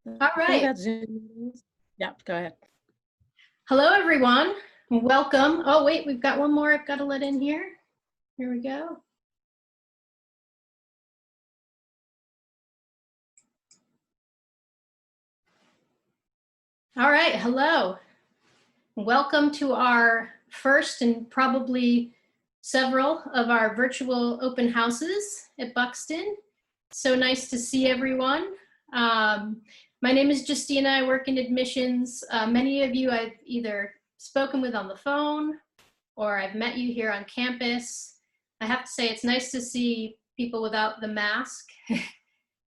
All right. About Zoom meetings. Yeah, go ahead. Hello, everyone. Welcome. Oh, wait, we've got one more I've got to let in here. Here we go. All right. Hello. Welcome to our first and probably several of our virtual open houses at Buxton. So nice to see everyone. My name is Justina. I work in admissions. Many of you I've either spoken with on the phone or I've met you here on campus. I have to say it's nice to see people without the mask.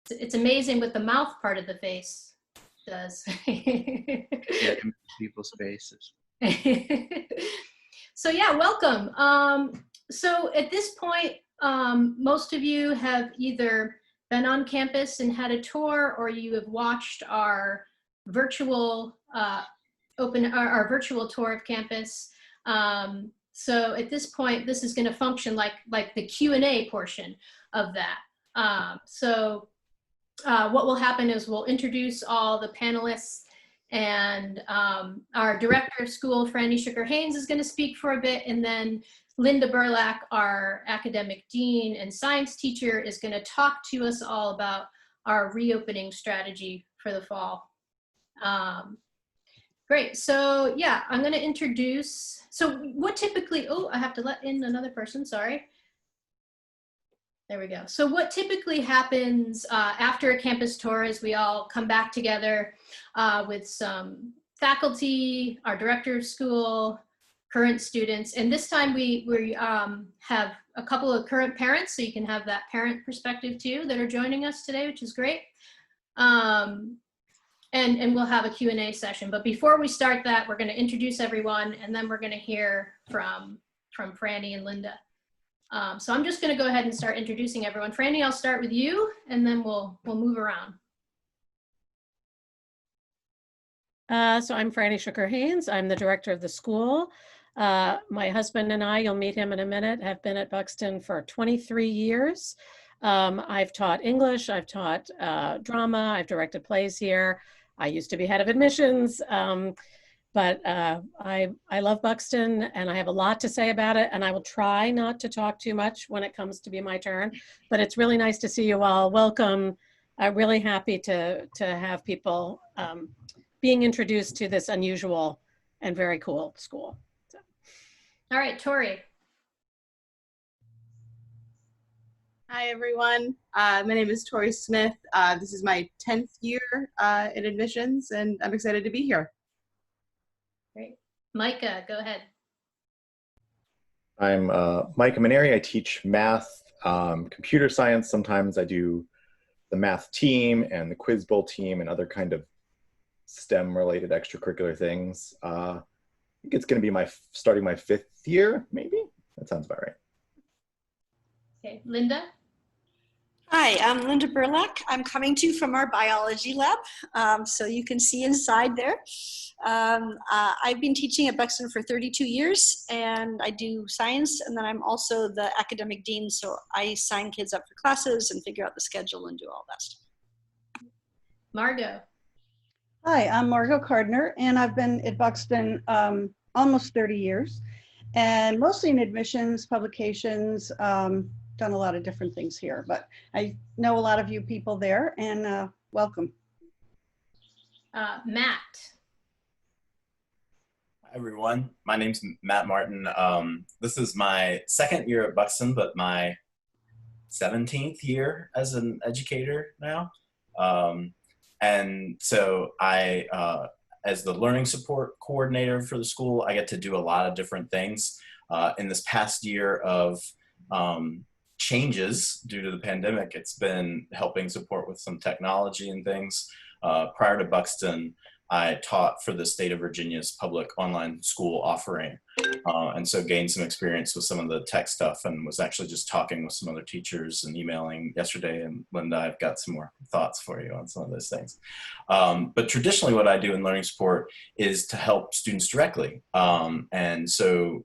It's amazing what the mouth part of the face does. Yeah, people's faces. So yeah, welcome. So at this point, most of you have either been on campus and had a tour, or you have watched our virtual our virtual tour of campus. So at this point, this is going to function like the Q&A portion of that. What will happen is we'll introduce all the panelists, and our director of school, Frannie Shuker Haynes, is going to speak for a bit, and then Linda Burlack, our academic dean and science teacher, is going to talk to us all about our reopening strategy for the fall. Great, so yeah, I'm going to introduce, so what typically, oh, I have to let in another person, sorry. There we go. So what typically happens after a campus tour is we all come back together with some faculty, our director of school, current students, and this time we have a couple of current parents, so you can have that parent perspective too that are joining us today, which is great. And we'll have a Q&A session. But before we start that, we're going to introduce everyone, and then we're going to hear from Frannie and Linda. So I'm just going to go ahead and start introducing everyone. Frannie, I'll start with you, and then we'll move around. So I'm Frannie Shuker Haynes. I'm the director of the school. My husband and I, you'll meet him in a minute, have been at Buxton for 23 years. I've taught English, I've taught drama, I've directed plays here. I used to be head of admissions, but I love Buxton, and I have a lot to say about it, and I will try not to talk too much when it comes to be my turn, but it's really nice to see you all. Welcome. I'm really happy to have people being introduced to this unusual and very cool school. So. All right, Tori. Hi, everyone. My name is Tori Smith. This is my 10th year in admissions, and I'm excited to be here. Great. Micah, go ahead. I'm Micah Maneri. I teach math, computer science. Sometimes I do the math team and the quiz bowl team and other kind of STEM-related extracurricular things. I think it's going to be starting my 5th year, maybe? That sounds about right. Okay, Linda? Hi, I'm Linda Burlack. I'm coming to you from our biology lab, so you can see inside there. I've been teaching at Buxton for 32 years, and I do science, and then I'm also the academic dean, so I sign kids up for classes and figure out the schedule and do all that stuff. Margot. Hi, I'm Margot Cardner, and I've been at Buxton almost 30 years, and mostly in admissions, publications, done a lot of different things here, but I know a lot of you people there, and welcome. Matt. Hi everyone, my name's Matt Martin. This is my 2nd year at Buxton, but my 17th year as an educator now. And so I, as the learning support coordinator for the school, I get to do a lot of different things. In this past year of changes due to the pandemic, it's been helping support with some technology and things. Prior to Buxton, I taught for the state of Virginia's public online school offering, and so gained some experience with some of the tech stuff, and was actually just talking with some other teachers and emailing yesterday. And Linda, I've got some more thoughts for you on some of those things. But traditionally what I do in learning support is to help students directly. And so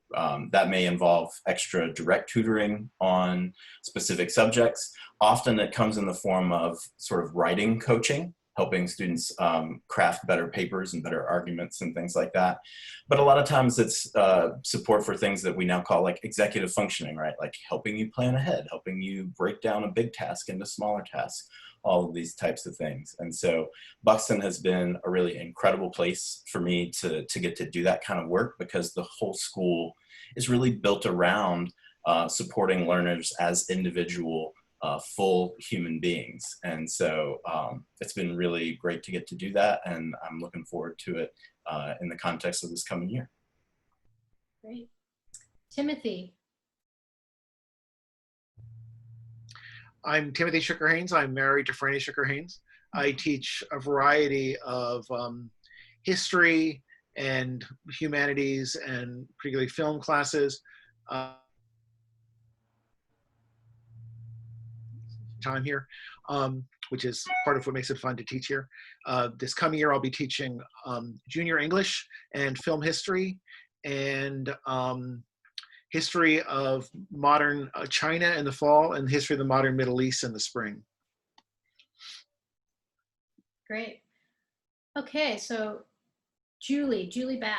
that may involve extra direct tutoring on specific subjects. Often it comes in the form of sort of writing coaching. helping students craft better papers and better arguments and things like that. But a lot of times it's support for things that we now call like executive functioning, right? Like helping you plan ahead, helping you break down a big task into smaller tasks, all of these types of things. And so Buxton has been a really incredible place for me to get to do that kind of work, because the whole school is really built around supporting learners as individual, full human beings. And so it's been really great to get to do that, and I'm looking forward to it in the context of this coming year. Great. Timothy. I'm Timothy Shuker Haynes. I'm married to Frannie Shuker Haynes. I teach a variety of history and humanities and particularly film classes. Time here, which is part of what makes it fun to teach here. This coming year, I'll be teaching junior English and film history and history of modern China in the fall and history of the modern Middle East in the spring. Great. Okay, so Julie Bath.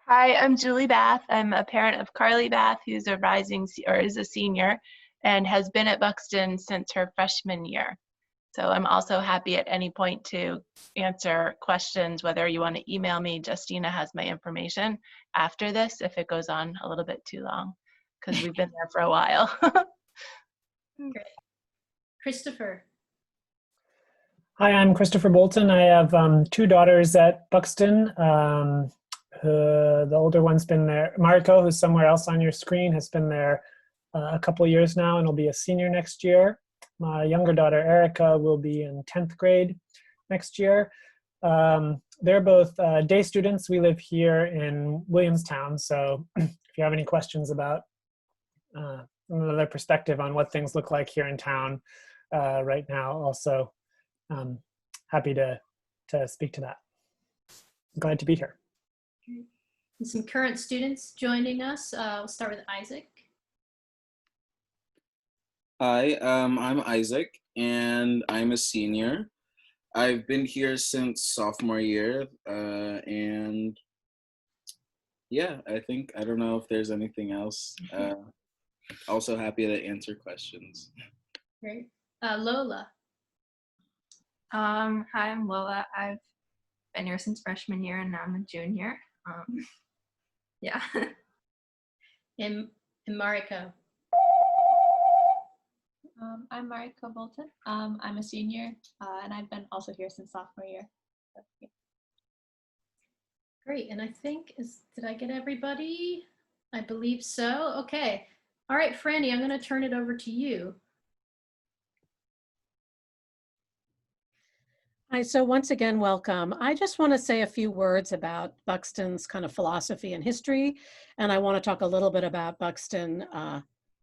Hi, I'm Julie Bath. I'm a parent of Carly Bath, who's a is a senior and has been at Buxton since her freshman year. So I'm also happy at any point to answer questions, whether you want to email me. Justina has my information after this if it goes on a little bit too long, because we've been there for a while. Great. Christopher. Hi, I'm Christopher Bolton. I have 2 daughters at Buxton. The older one's been there. Mariko, who's somewhere else on your screen, has been there a couple years now and will be a senior next year. My younger daughter, Erica, will be in 10th grade next year. They're both day students. We live here in Williamstown, so if you have any questions about another perspective on what things look like here in town right now, also happy to speak to that. Glad to be here. And some current students joining us. We'll start with Isaac. Hi, I'm Isaac, and I'm a senior. I've been here since sophomore year, and yeah, I don't know if there's anything else. Also happy to answer questions. Great. Lola. Hi, I'm Lola. I've been here since freshman year, and now I'm a junior. Yeah. And Mariko. I'm Mariko Bolton. I'm a senior, and I've been also here since sophomore year. So, yeah. Great, and I think, did I get everybody? I believe so. Okay. All right, Frannie, I'm gonna turn it over to you. Hi, so once again, welcome. I just want to say a few words about Buxton's kind of philosophy and history, and I want to talk a little bit about Buxton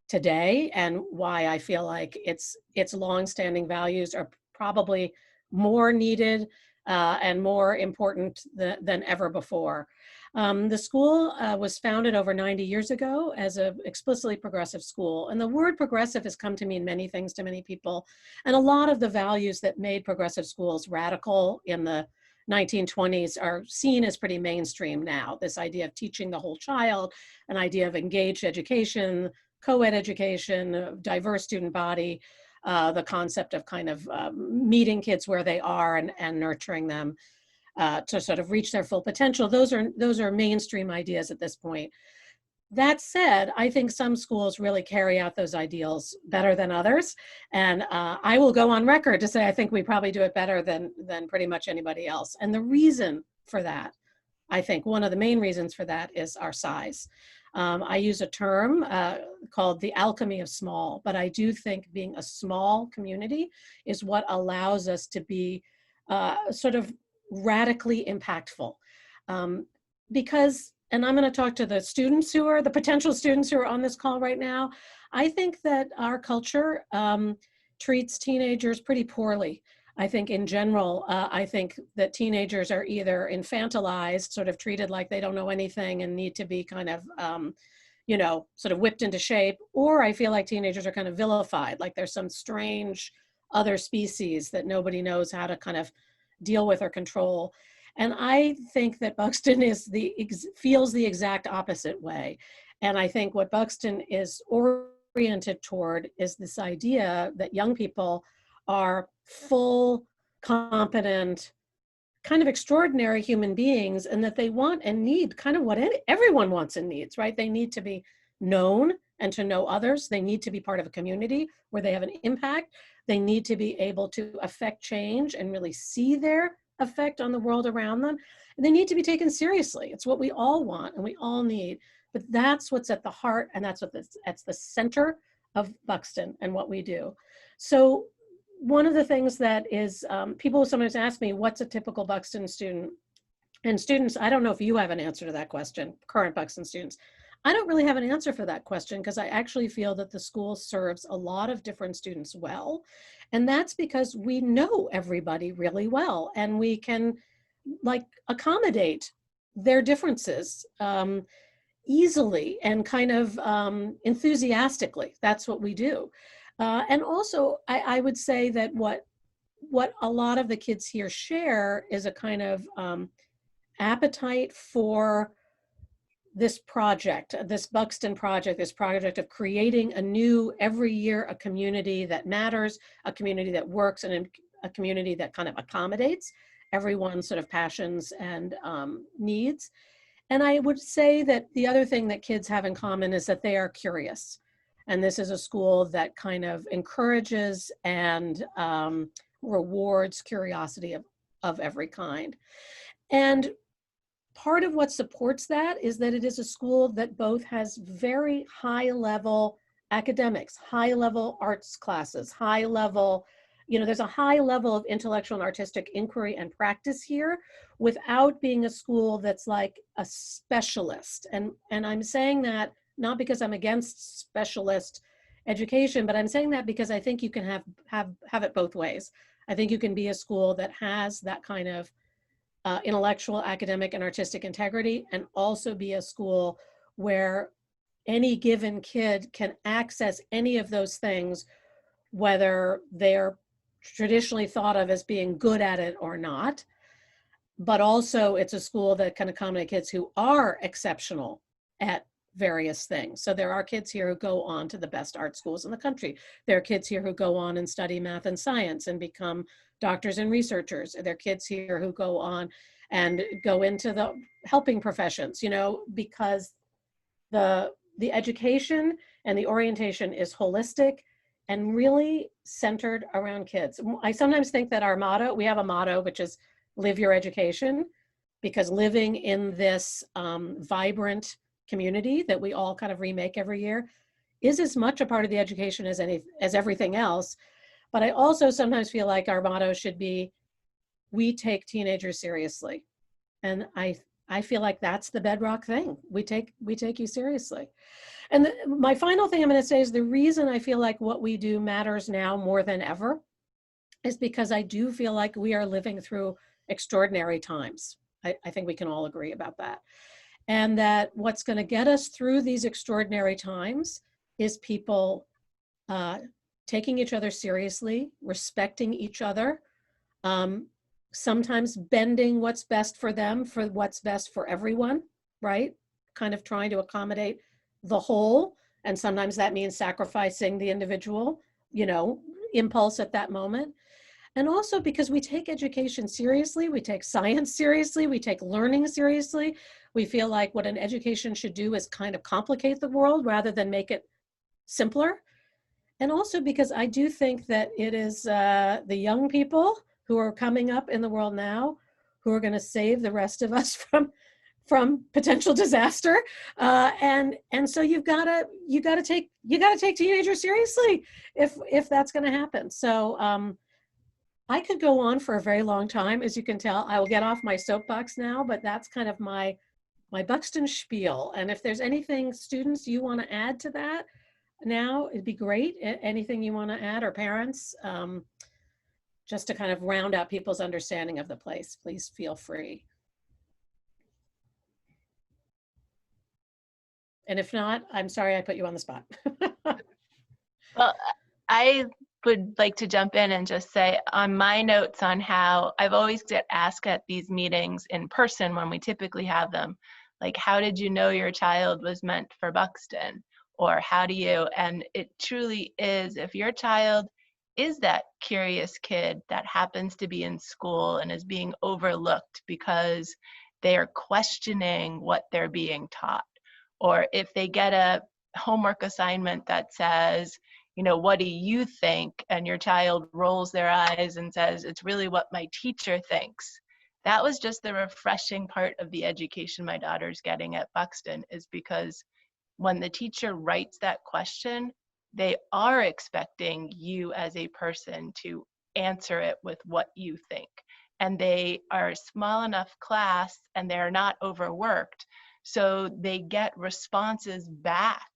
today and why I feel like its longstanding values are probably more needed and more important than ever before. The school was founded over 90 years ago as an explicitly progressive school. And the word progressive has come to mean many things to many people. And a lot of the values that made progressive schools radical in the 1920s are seen as pretty mainstream now. This idea of teaching the whole child, an idea of engaged education, co-ed education, diverse student body, the concept of kind of meeting kids where they are and nurturing them to sort of reach their full potential. Those are mainstream ideas at this point. That said, I think some schools really carry out those ideals better than others. And I will go on record to say I think we probably do it better than pretty much anybody else. And the reason for that, I think one of the main reasons for that is our size. I use a term called the alchemy of small, but I do think being a small community is what allows us to be sort of radically impactful. Because, and I'm going to talk to the students the potential students who are on this call right now, I think that our culture treats teenagers pretty poorly. I think in general, I think that teenagers are either infantilized, sort of treated like they don't know anything and need to be kind of, sort of whipped into shape, or I feel like teenagers are kind of vilified, like there's some strange other species that nobody knows how to kind of deal with or control. And I think that Buxton feels the exact opposite way. And I think what Buxton is oriented toward is this idea that young people are full, competent, kind of extraordinary human beings, and that they want and need kind of what everyone wants and needs, right? They need to be known and to know others. They need to be part of a community where they have an impact. They need to be able to affect change and really see their effect on the world around them. And they need to be taken seriously. It's what we all want and we all need. But that's what's at the heart, and that's at the center of Buxton and what we do. So one of the things that is, people sometimes ask me, what's a typical Buxton student? And students, I don't know if you have an answer to that question, current Buxton students. I don't really have an answer for that question because I actually feel that the school serves a lot of different students well. And that's because we know everybody really well and we can like accommodate their differences easily and kind of enthusiastically. That's what we do. And also, I would say that what a lot of the kids here share is a kind of appetite for this project, this Buxton project, this project of creating a new, every year, a community that matters, a community that works, and a community that kind of accommodates everyone's sort of passions and needs. And I would say that the other thing that kids have in common is that they are curious. And this is a school that kind of encourages and rewards curiosity of every kind. And part of what supports that is that it is a school that both has very high level academics, high level arts classes, high level, there's a high level of intellectual and artistic inquiry and practice here without being a school that's like a specialist. And I'm saying that not because I'm against specialist education, but I'm saying that because I think you can have it both ways. I think you can be a school that has that kind of intellectual, academic, and artistic integrity, and also be a school where any given kid can access any of those things, whether they're traditionally thought of as being good at it or not. But also it's a school that can accommodate kids who are exceptional at various things. So there are kids here who go on to the best art schools in the country. There are kids here who go on and study math and science and become doctors and researchers. There are kids here who go on and go into the helping professions, because the education and the orientation is holistic and really centered around kids. I sometimes think that our motto, we have a motto, which is live your education, because living in this vibrant community that we all kind of remake every year is as much a part of the education as everything else. But I also sometimes feel like our motto should be, we take teenagers seriously. And I feel like that's the bedrock thing. We take you seriously. And my final thing I'm going to say is the reason I feel like what we do matters now more than ever is because I do feel like we are living through extraordinary times. I think we can all agree about that. And that what's going to get us through these extraordinary times is people taking each other seriously, respecting each other, sometimes bending what's best for them for what's best for everyone, right? Kind of trying to accommodate the whole. And sometimes that means sacrificing the individual, impulse at that moment. And also because we take education seriously, we take science seriously, we take learning seriously. We feel like what an education should do is kind of complicate the world rather than make it simpler. And also because I do think that it is the young people who are coming up in the world now who are going to save the rest of us from potential disaster. And so you gotta take teenagers seriously if that's going to happen. So I could go on for a very long time, as you can tell. I will get off my soapbox now, but that's kind of my Buxton spiel. And if there's anything, students, you want to add to that now, it'd be great. Anything you want to add, or parents, just to kind of round out people's understanding of the place, please feel free. And if not, I'm sorry I put you on the spot. Well, I would like to jump in and just say on my notes on how I've always get asked at these meetings in person when we typically have them, like, how did you know your child was meant for Buxton? Or how do you, and it truly is, if your child is that curious kid that happens to be in school and is being overlooked because they are questioning what they're being taught, or if they get a homework assignment that says, you know, what do you think? And your child rolls their eyes and says, it's really what my teacher thinks. That was just the refreshing part of the education my daughter's getting at Buxton, is because when the teacher writes that question, they are expecting you as a person to answer it with what you think. And they are a small enough class and they're not overworked, so they get responses back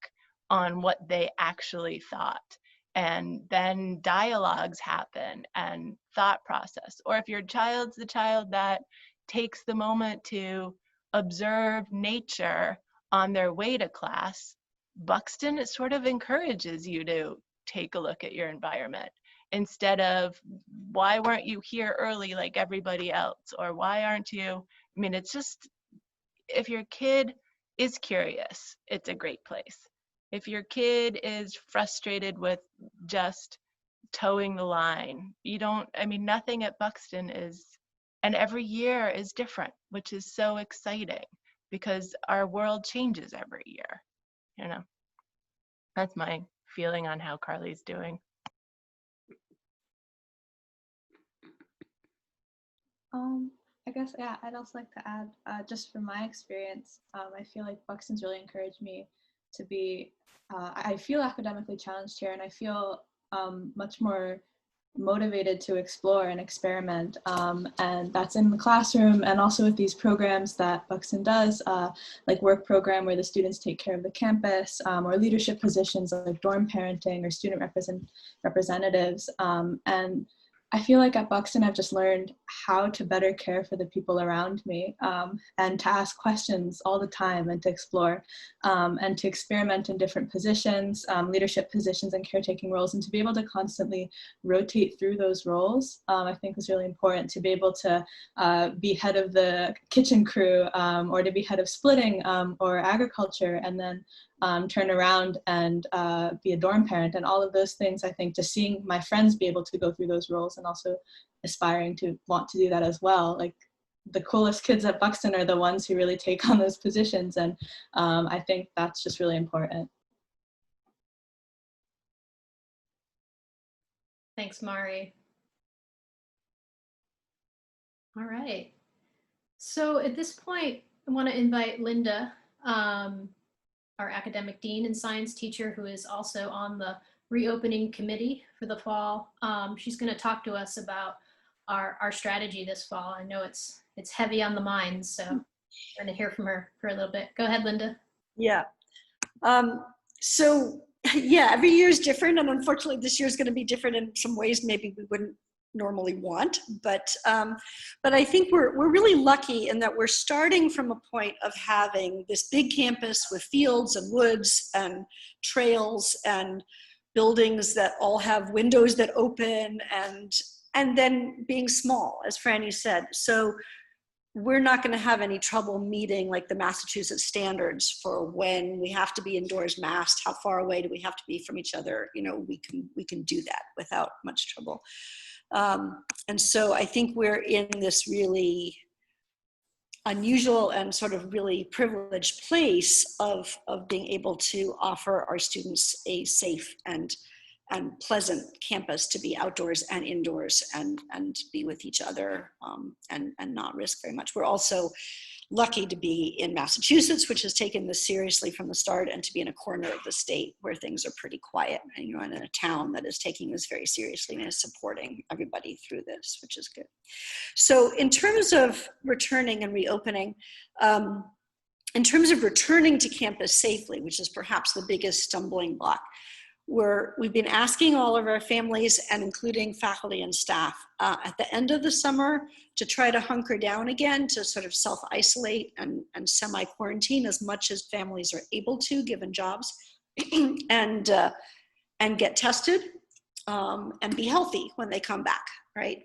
on what they actually thought. And then dialogues happen and thought process. Or if your child's the child that takes the moment to observe nature on their way to class, Buxton, it sort of encourages you to take a look at your environment instead of, why weren't you here early like everybody else? Or why aren't you? I mean, it's just, if your kid is curious, it's a great place. If your kid is frustrated with just towing the line, you don't, I mean, nothing at Buxton is, and every year is different, which is so exciting because our world changes every year, you know. That's my feeling on how Carly's doing. I guess, yeah, I'd also like to add, just from my experience, I feel like Buxton's really encouraged me to be, I feel academically challenged here, and I feel much more motivated to explore and experiment, and that's in the classroom and also with these programs that Buxton does, like work program where the students take care of the campus, or leadership positions like dorm parenting or student representatives, and I feel like at Buxton, I've just learned how to better care for the people around me, and to ask questions all the time and to explore, and to experiment in different positions, leadership positions and caretaking roles, and to be able to constantly rotate through those roles, I think is really important. To be able to be head of the kitchen crew, or to be head of splitting, or agriculture, and then turn around and be a dorm parent, and all of those things. I think just seeing my friends be able to go through those roles and also aspiring to want to do that as well. Like, the coolest kids at Buxton are the ones who really take on those positions, and I think that's just really important. Thanks, Mari. All right. So at this point, I want to invite Linda, our academic dean and science teacher, who is also on the reopening committee for the fall. She's going to talk to us about our strategy this fall. I know it's heavy on the minds, so we're going to hear from her for a little bit. Go ahead, Linda. Yeah. So yeah, every year is different, and unfortunately this year is going to be different in some ways maybe we wouldn't normally want, but I think we're really lucky in that we're starting from a point of having this big campus with fields and woods and trails and buildings that all have windows that open, and then being small, as Frannie said. So we're not going to have any trouble meeting like the Massachusetts standards for when we have to be indoors masked, how far away do we have to be from each other. You know, we can do that without much trouble. And so I think we're in this really unusual and sort of really privileged place of being able to offer our students a safe and pleasant campus to be outdoors and indoors and be with each other, and not risk very much. We're also lucky to be in Massachusetts, which has taken this seriously from the start, and to be in a corner of the state where things are pretty quiet, and, you know, and in a town that is taking this very seriously and is supporting everybody through this, which is good. So in terms of returning and reopening, in terms of returning to campus safely, which is perhaps the biggest stumbling block, we've been asking all of our families, and including faculty and staff, at the end of the summer to try to hunker down again, to sort of self-isolate and semi-quarantine as much as families are able to, given jobs, and get tested. and be healthy when they come back, right?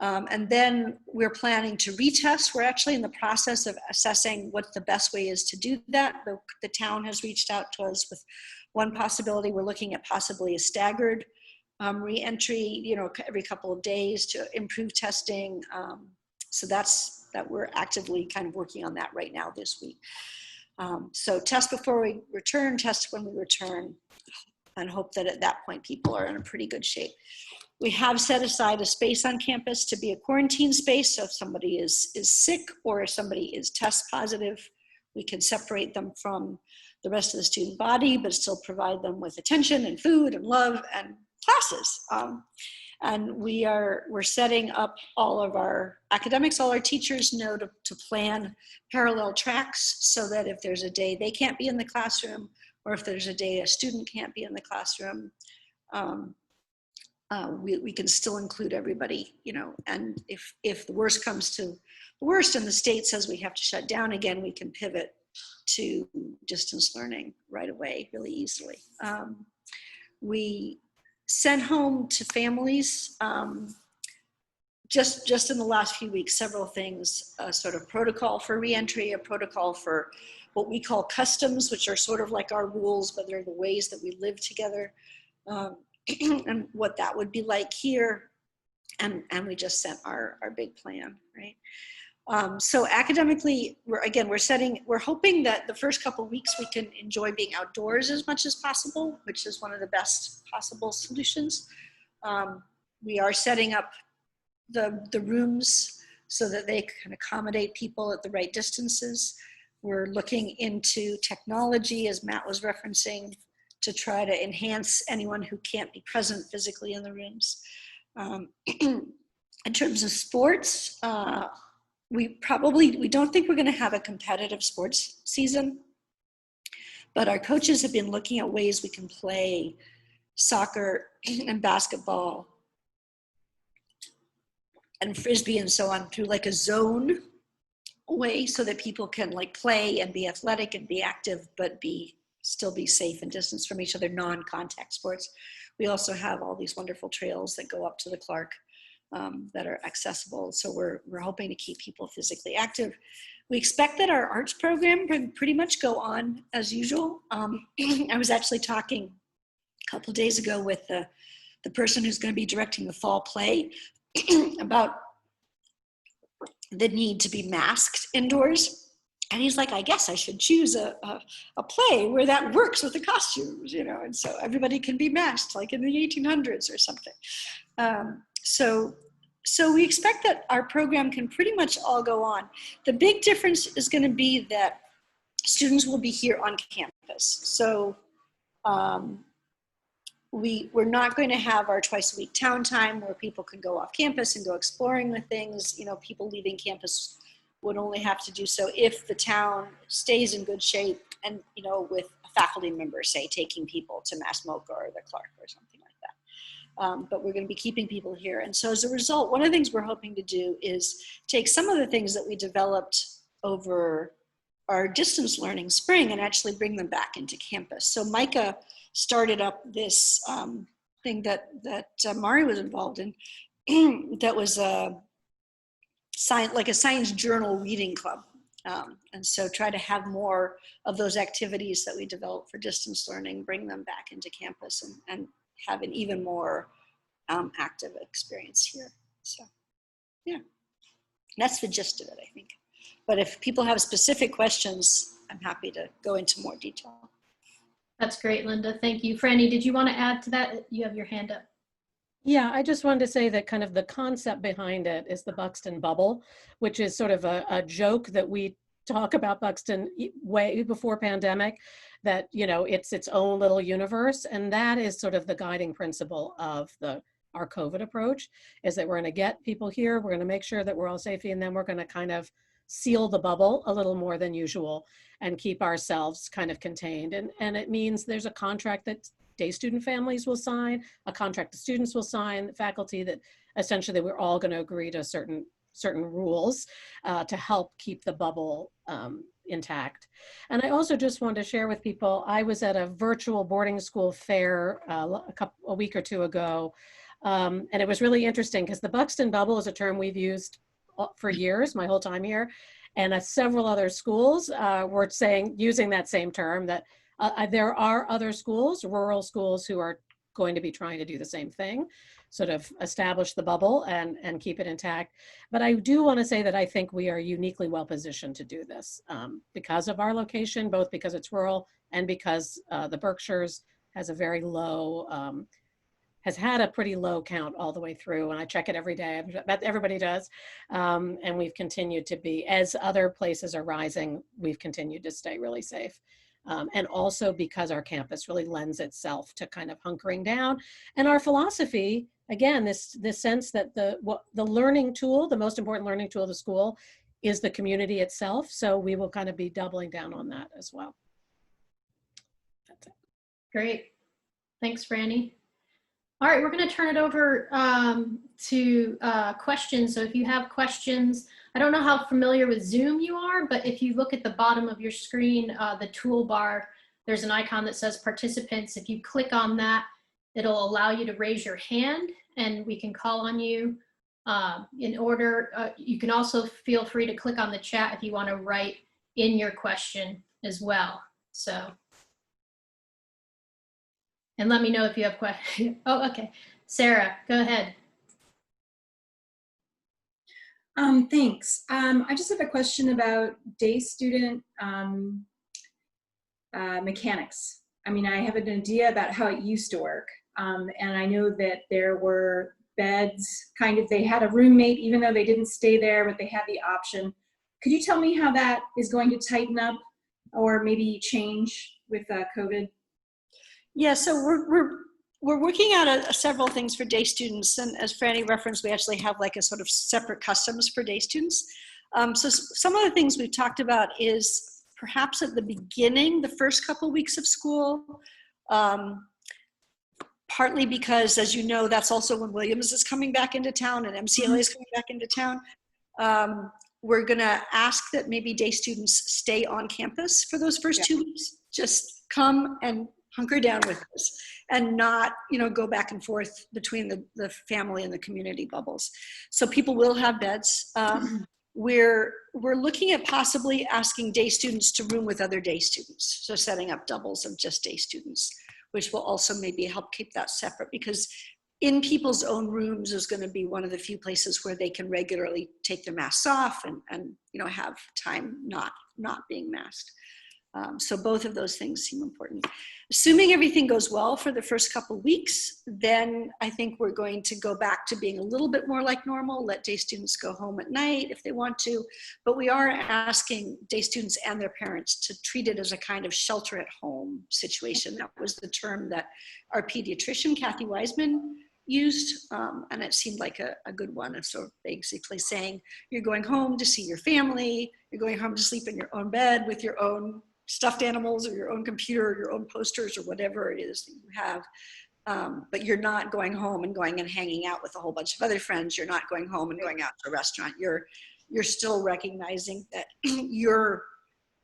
And then we're planning to retest. We're actually in the process of assessing what the best way is to do that. The town has reached out to us with one possibility. We're looking at possibly a staggered re-entry, every couple of days to improve testing. So that we're actively kind of working on that right now this week. So test before we return, test when we return, and hope that at that point people are in a pretty good shape. We have set aside a space on campus to be a quarantine space. So if somebody is sick or if somebody is test positive, we can separate them from the rest of the student body, but still provide them with attention and food and love and classes. And we're setting up all of our academics, all our teachers know to plan parallel tracks so that if there's a day they can't be in the classroom, or if there's a day a student can't be in the classroom, we can still include everybody, and if the worst comes to the worst and the state says we have to shut down again, we can pivot to distance learning right away really easily. We sent home to families just in the last few weeks, several things, a sort of protocol for reentry, a protocol for what we call customs, which are sort of like our rules, but they're the ways that we live together, and what that would be like here. And we just sent our big plan, right? So academically, we're hoping that the first couple of weeks we can enjoy being outdoors as much as possible, which is one of the best possible solutions. We are setting up the rooms so that they can accommodate people at the right distances. We're looking into technology, as Matt was referencing, to try to enhance anyone who can't be present physically in the rooms. In terms of sports, we don't think we're going to have a competitive sports season, but our coaches have been looking at ways we can play soccer and basketball and frisbee and so on through like a zone way so that people can like play and be athletic and be active, but still be safe and distanced from each other, non-contact sports. We also have all these wonderful trails that go up to the Clark that are accessible. So we're hoping to keep people physically active. We expect that our arts program can pretty much go on as usual. I was actually talking a couple of days ago with the person who's going to be directing the fall play about the need to be masked indoors. And he's like, I guess I should choose a play where that works with the costumes, and so everybody can be masked like in the 1800s or something. So we expect that our program can pretty much all go on. The big difference is going to be that students will be here on campus. So we're not going to have our twice a week town time where people can go off campus and go exploring with things. People leaving campus would only have to do so if the town stays in good shape and, with a faculty member, say, taking people to Mass-MoCA or the Clark or something like that. But we're going to be keeping people here. And so as a result, one of the things we're hoping to do is take some of the things that we developed over our distance learning spring and actually bring them back into campus. So Micah started up this thing that Mari was involved in that was like a science journal reading club. And so try to have more of those activities that we developed for distance learning, bring them back into campus and have an even more active experience here. So yeah, that's the gist of it, I think. But if people have specific questions, I'm happy to go into more detail. That's great, Linda. Thank you. Frannie, did you want to add to that? You have your hand up. Yeah, I just wanted to say that kind of the concept behind it is the Buxton Bubble, which is sort of a joke that we talk about Buxton way before pandemic, that, it's its own little universe. And that is sort of the guiding principle of our COVID approach, is that we're going to get people here, we're going to make sure that we're all safe, and then we're going to kind of seal the bubble a little more than usual and keep ourselves kind of contained. And it means there's a contract that day student families will sign, a contract the students will sign, faculty, that essentially we're all going to agree to certain rules to help keep the bubble intact. And I also just wanted to share with people, I was at a virtual boarding school fair a week or two ago, and it was really interesting because the Buxton Bubble is a term we've used for years, my whole time here, and several other schools were using that same term, that there are other schools, rural schools, who are going to be trying to do the same thing, sort of establish the bubble and keep it intact. But I do want to say that I think we are uniquely well positioned to do this because of our location, both because it's rural and because the Berkshires has a very low, has had a pretty low count all the way through, and I check it every day. I bet everybody does. And we've continued to be, as other places are rising, we've continued to stay really safe. And also because our campus really lends itself to kind of hunkering down. And our philosophy, again, this sense that the learning tool, the most important learning tool of the school, is the community itself. So we will kind of be doubling down on that as well. That's it. Great. Thanks, Frannie. All right, we're going to turn it over to questions. So if you have questions, I don't know how familiar with Zoom you are, but if you look at the bottom of your screen, the toolbar, there's an icon that says participants. If you click on that, it'll allow you to raise your hand and we can call on you in order. You can also feel free to click on the chat if you want to write in your question as well. So. And let me know if you have questions. Oh, okay. Sarah, go ahead. Thanks. I just have a question about day student mechanics. I mean, I have an idea about how it used to work. And I know that there were beds, they had a roommate, even though they didn't stay there, but they had the option. Could you tell me how that is going to tighten up or maybe change with COVID? Yeah, so we're working out several things for day students, and as Frannie referenced, we actually have like a sort of separate customs for day students. So some of the things we've talked about is perhaps at the beginning, the first couple weeks of school, partly because, as you know, that's also when Williams is coming back into town and MCLA is coming back into town. We're gonna ask that maybe day students stay on campus for those first 2 weeks. Just come and hunker down with us and not, go back and forth between the family and the community bubbles. So people will have beds. We're looking at possibly asking day students to room with other day students. So setting up doubles of just day students, which will also maybe help keep that separate, because in people's own rooms is going to be one of the few places where they can regularly take their masks off and have time not being masked. So both of those things seem important. Assuming everything goes well for the first couple of weeks, then I think we're going to go back to being a little bit more like normal, let day students go home at night if they want to, but we are asking day students and their parents to treat it as a kind of shelter at home situation. That was the term that our pediatrician, Kathy Wiseman, used, and it seemed like a good one. And so basically saying, you're going home to see your family, you're going home to sleep in your own bed with your own stuffed animals or your own computer or your own posters or whatever it is that you have. But you're not going home and going and hanging out with a whole bunch of other friends. You're not going home and going out to a restaurant. You're still recognizing that you're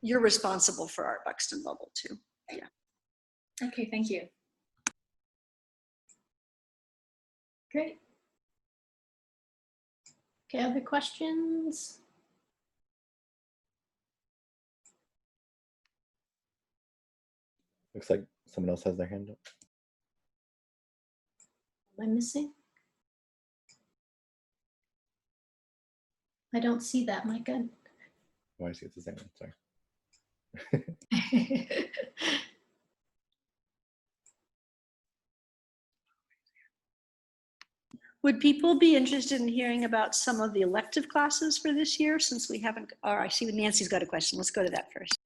responsible for our Buxton Bubble too. Yeah. Okay, thank you. Great. Okay, other questions? Looks like someone else has their hand up. Am I missing? I don't see that, Micah. Oh, I see it's the same one, sorry. Would people be interested in hearing about some of the elective classes for this year, since we haven't, or I see Nancy's got a question. Let's go to that first.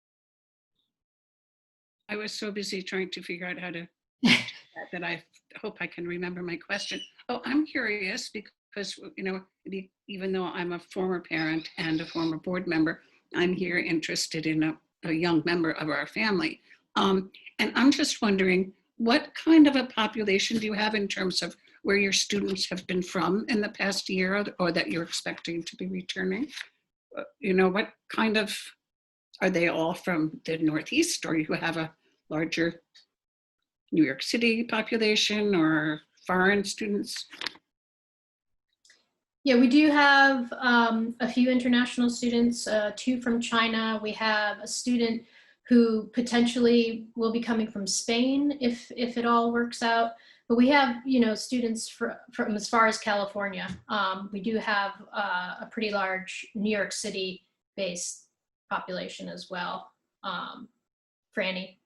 I was so busy trying to figure out how to that I hope I can remember my question. Oh, I'm curious because, even though I'm a former parent and a former board member, I'm here interested in a young member of our family. And I'm just wondering, what kind of a population do you have in terms of where your students have been from in the past year or that you're expecting to be returning? What kind of are they all from the Northeast, or you have a larger New York City population or foreign students? Yeah, we do have a few international students, 2 from China. We have a student who potentially will be coming from Spain if it all works out. But we have, you know, students from as far as California. We do have a pretty large New York City-based population as well. Frannie.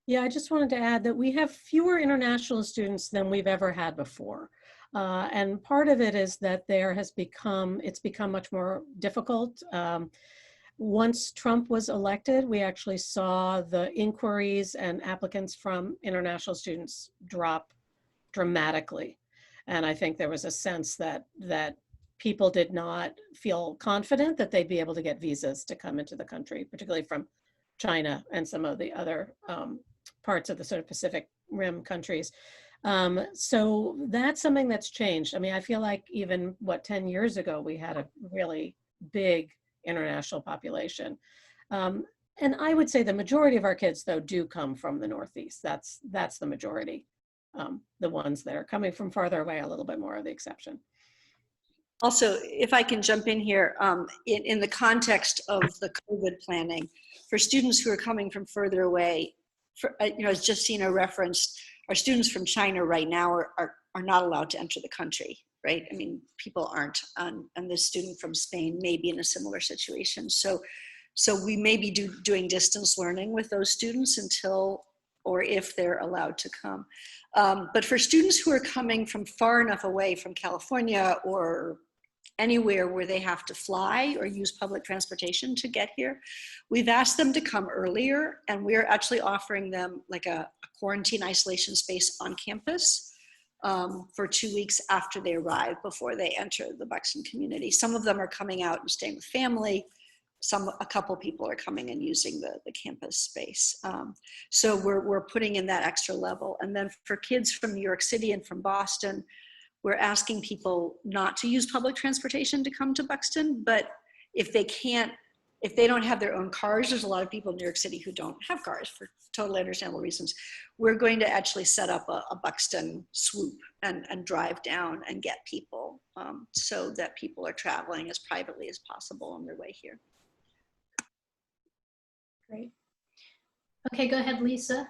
Yeah, I just wanted to add that we have fewer international students than we've ever had before. And part of it is that it's become much more difficult. Once Trump was elected, we actually saw the inquiries and applicants from international students drop dramatically. And I think there was a sense that people did not feel confident that they'd be able to get visas to come into the country, particularly from China and some of the other parts of the sort of Pacific Rim countries. So that's something that's changed. I mean, I feel like even 10 years ago, we had a really big international population. And I would say the majority of our kids, though, do come from the Northeast. That's the majority. The ones that are coming from farther away, a little bit more of the exception. Also, if I can jump in here, in the context of the COVID planning, for students who are coming from further away, as Justina referenced, our students from China right now are not allowed to enter the country, right? I mean, people aren't, and the student from Spain may be in a similar situation. So we may be doing distance learning with those students until or if they're allowed to come. But for students who are coming from far enough away from California or anywhere where they have to fly or use public transportation to get here, we've asked them to come earlier, and we're actually offering them like a quarantine isolation space on campus for 2 weeks after they arrive, before they enter the Buxton community. Some of them are coming out and staying with family. A couple people are coming and using the campus space. So we're putting in that extra level. And then for kids from New York City and from Boston, we're asking people not to use public transportation to come to Buxton, but if they don't have their own cars, there's a lot of people in New York City who don't have cars for totally understandable reasons. We're going to actually set up a Buxton swoop and drive down and get people so that people are traveling as privately as possible on their way here. Great. Okay, go ahead, Lisa.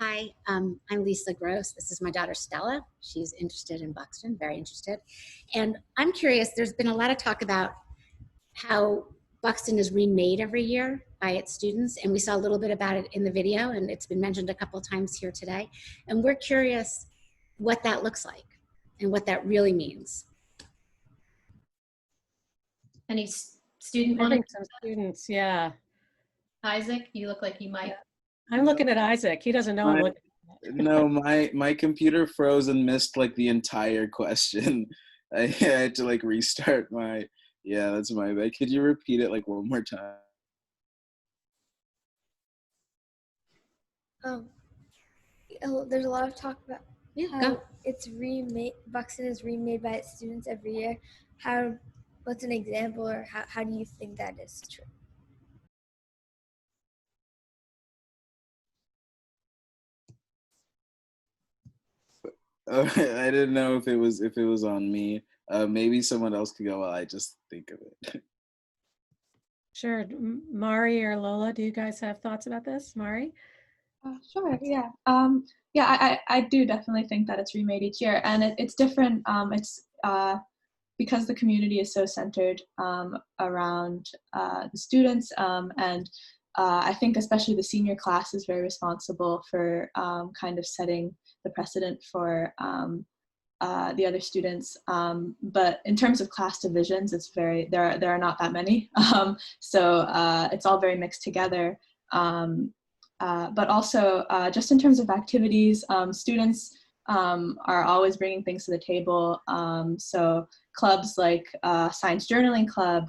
Hi, I'm Lisa Gross. This is my daughter, Stella. She's interested in Buxton, very interested. And I'm curious, there's been a lot of talk about how Buxton is remade every year by its students. And we saw a little bit about it in the video, and it's been mentioned a couple of times here today. And we're curious what that looks like and what that really means. Any student I think some students, yeah. Isaac, you look like you might. I'm looking at Isaac. He doesn't know I'm looking. No, my computer froze and missed like the entire question. I had to like restart yeah, that's my bad. Could you repeat it like one more time? There's a lot of talk about how go. it's remade. Buxton is remade by its students every year. What's an example, or how do you think that is true? I didn't know if it was on me. Maybe someone else could go while I just think of it. Sure. Mari or Lola, do you guys have thoughts about this? Mari? Sure, yeah. I do definitely think that it's remade each year, and it's different. It's because the community is so centered around the students, and I think especially the senior class is very responsible for kind of setting the precedent for the other students. But in terms of class divisions, there are not that many. So it's all very mixed together. But also just in terms of activities, students are always bringing things to the table. So clubs like Science Journaling Club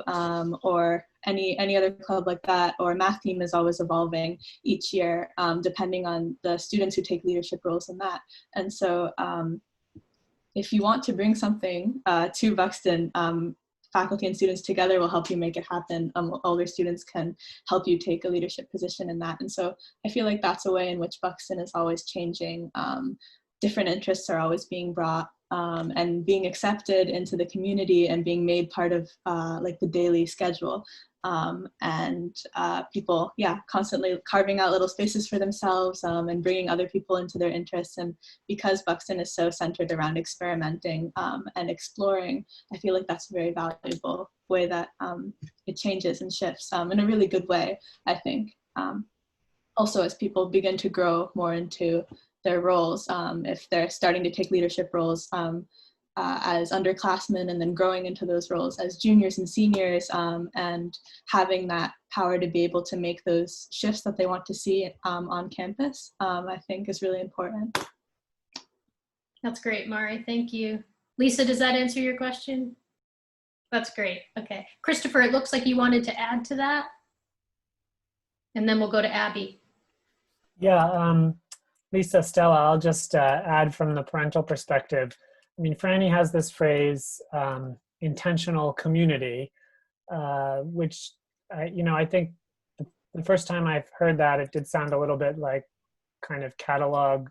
or any other club like that, or math team is always evolving each year, depending on the students who take leadership roles in that. And so if you want to bring something to Buxton, faculty and students together will help you make it happen. Older students can help you take a leadership position in that. And so I feel like that's a way in which Buxton is always changing. Different interests are always being brought and being accepted into the community and being made part of like the daily schedule. People, constantly carving out little spaces for themselves and bringing other people into their interests. And because Buxton is so centered around experimenting and exploring, I feel like that's a very valuable way that it changes and shifts in a really good way, I think. Also, as people begin to grow more into their roles, if they're starting to take leadership roles as underclassmen and then growing into those roles as juniors and seniors, and having that power to be able to make those shifts that they want to see on campus, I think is really important. That's great, Mari. Thank you. Lisa, does that answer your question? That's great. Okay. Christopher, it looks like you wanted to add to that. And then we'll go to Abby. Yeah, Lisa, Stella, I'll just add from the parental perspective. I mean, Frannie has this phrase, intentional community, which, I think the first time I've heard that, it did sound a little bit like kind of catalog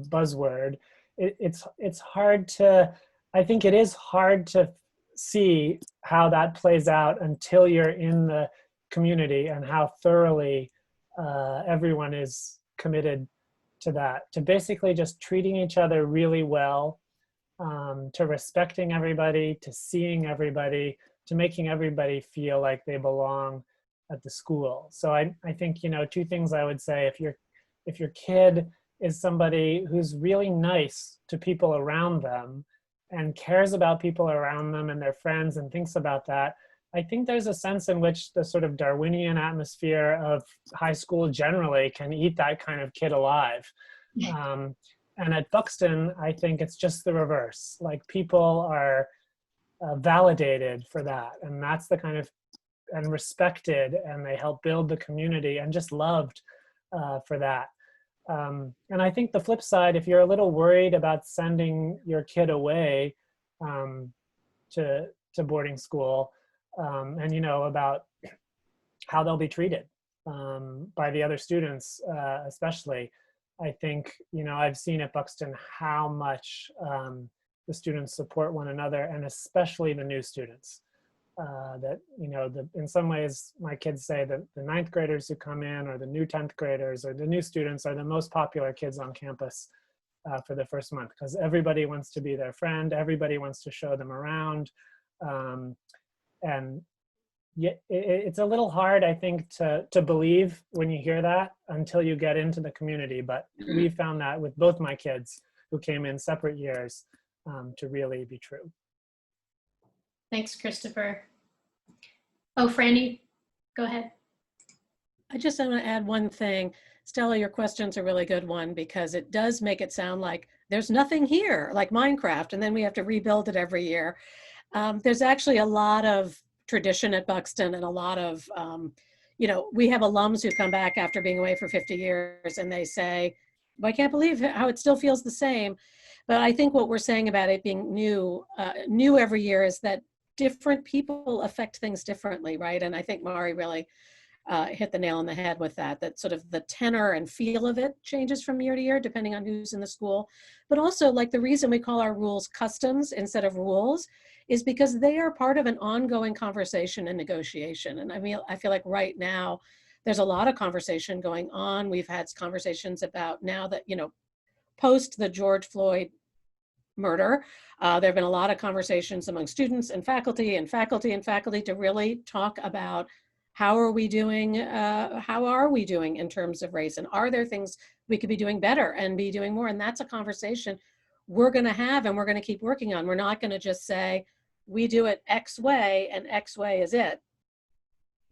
buzzword. It's hard to, I think it is hard to see how that plays out until you're in the community and how thoroughly everyone is committed to that, to basically just treating each other really well, to respecting everybody, to seeing everybody, to making everybody feel like they belong at the school. So I think, two things I would say: if your kid is somebody who's really nice to people around them and cares about people around them and their friends and thinks about that, I think there's a sense in which the sort of Darwinian atmosphere of high school generally can eat that kind of kid alive. And at Buxton, I think it's just the reverse. Like, people are validated for that, and that's the kind of, and respected, and they help build the community, and just loved for that. And I think the flip side, if you're a little worried about sending your kid away to boarding school, and about how they'll be treated by the other students, especially, I think, I've seen at Buxton how much the students support one another, and especially the new students. That, in some ways, my kids say that the 9th graders who come in, or the new 10th graders, or the new students, are the most popular kids on campus for the first month, because everybody wants to be their friend, everybody wants to show them around. And it's a little hard, I think, to believe when you hear that until you get into the community. But we found that with both my kids, who came in separate years, to really be true. Thanks, Christopher. Oh, Frannie, go ahead. I just want to add one thing. Stella, your question's a really good one, because it does make it sound like there's nothing here, like Minecraft, and then we have to rebuild it every year. There's actually a lot of tradition at Buxton, and a lot of, we have alums who come back after being away for 50 years, and they say, well, I can't believe how it still feels the same. But I think what we're saying about it being new every year is that different people affect things differently, right? And I think Mari really hit the nail on the head with that sort of the tenor and feel of it changes from year to year, depending on who's in the school. But also, like, the reason we call our rules customs instead of rules is because they are part of an ongoing conversation and negotiation. And I feel like right now, there's a lot of conversation going on. We've had conversations about, now that, post the George Floyd murder, there have been a lot of conversations among students and faculty to really talk about how are we doing in terms of race, and are there things we could be doing better and be doing more? And that's a conversation we're going to have, and we're going to keep working on. We're not going to just say we do it X way and X way is it.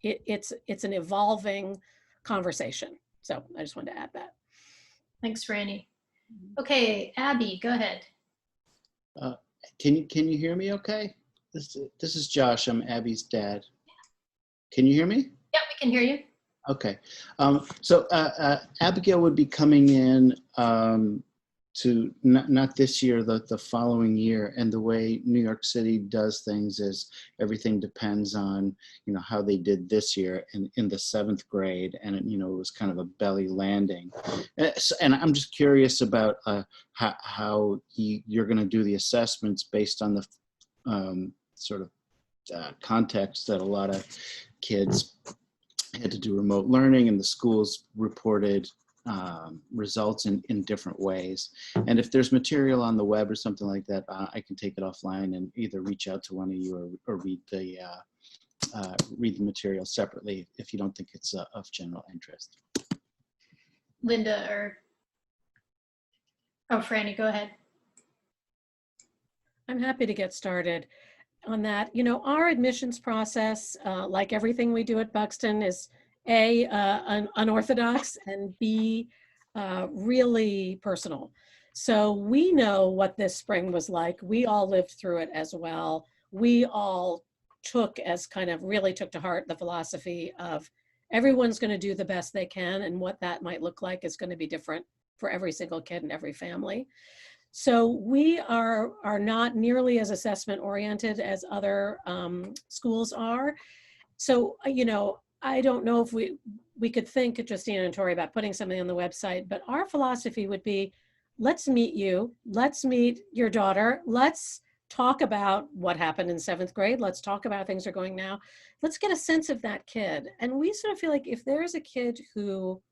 It's an evolving conversation. So I just wanted to add that. Thanks, Frannie. Okay, Abby, go ahead. Can you hear me okay? This is Josh. I'm Abby's dad. Can you hear me? Yep, we can hear you. Okay. So Abigail would be coming in to not this year, the following year. And the way New York City does things is everything depends on, how they did this year in the 7th grade. And, it was kind of a belly landing. And I'm just curious about how you're going to do the assessments based on the sort of context that a lot of kids had to do remote learning, and the schools reported results in different ways. And if there's material on the web or something like that, I can take it offline and either reach out to one of you or read the material separately if you don't think it's of general interest. Linda Frannie, go ahead. I'm happy to get started on that. Our admissions process, like everything we do at Buxton, is A, unorthodox, and B, really personal. So we know what this spring was like. We all lived through it as well. We all really took to heart the philosophy of everyone's going to do the best they can, and what that might look like is going to be different for every single kid and every family. So we are not nearly as assessment oriented as other schools are. So, I don't know if we could think, Justina and Tori, about putting something on the website, but our philosophy would be, let's meet you, let's meet your daughter, let's talk about what happened in 7th grade, let's talk about how things are going now, let's get a sense of that kid. And we sort of feel like if there's a kid who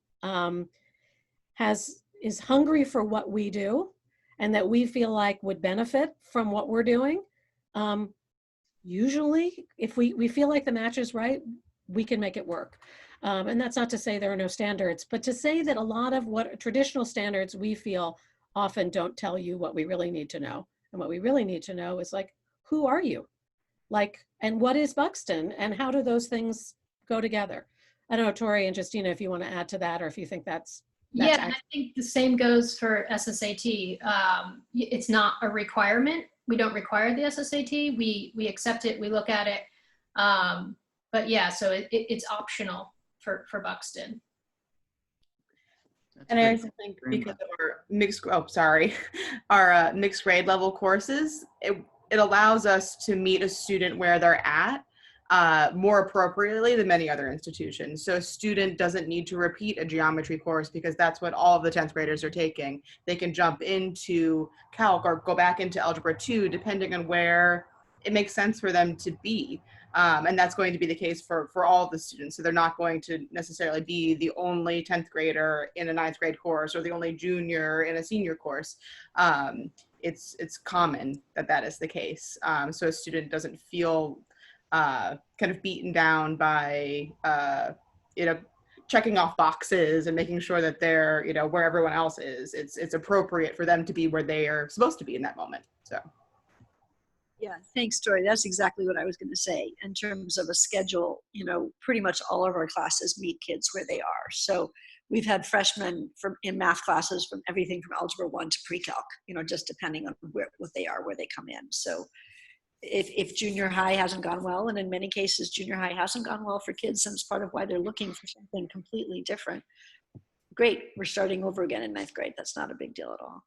is hungry for what we do, and that we feel like would benefit from what we're doing, usually if we feel like the match is right, we can make it work. And that's not to say there are no standards, but to say that a lot of what traditional standards we feel often don't tell you what we really need to know. And what we really need to know is, like, who are you? Like, and what is Buxton? And how do those things go together? I don't know, Tori and Justina, if you want to add to that, or if you think that's yeah, and I think the same goes for SSAT. It's not a requirement. We don't require the SSAT. We accept it. We look at it. But yeah, so it's optional for Buxton. And I also think because of our mixed grade level courses, it allows us to meet a student where they're at more appropriately than many other institutions. So a student doesn't need to repeat a geometry course because that's what all of the 10th graders are taking. They can jump into calc or go back into algebra 2, depending on where it makes sense for them to be. And that's going to be the case for all the students. So they're not going to necessarily be the only 10th grader in a 9th grade course or the only junior in a senior course. It's common that is the case. So a student doesn't feel kind of beaten down by checking off boxes and making sure that they're where everyone else is. It's appropriate for them to be where they are supposed to be in that moment. So yeah, thanks, Tori. That's exactly what I was going to say. In terms of a schedule, pretty much all of our classes meet kids where they are. So we've had freshmen in math classes from everything from algebra 1 to pre-calc, just depending on what they are, where they come in. So if junior high hasn't gone well, and in many cases junior high hasn't gone well for kids, and it's part of why they're looking for something completely different, great, we're starting over again in 9th grade. That's not a big deal at all.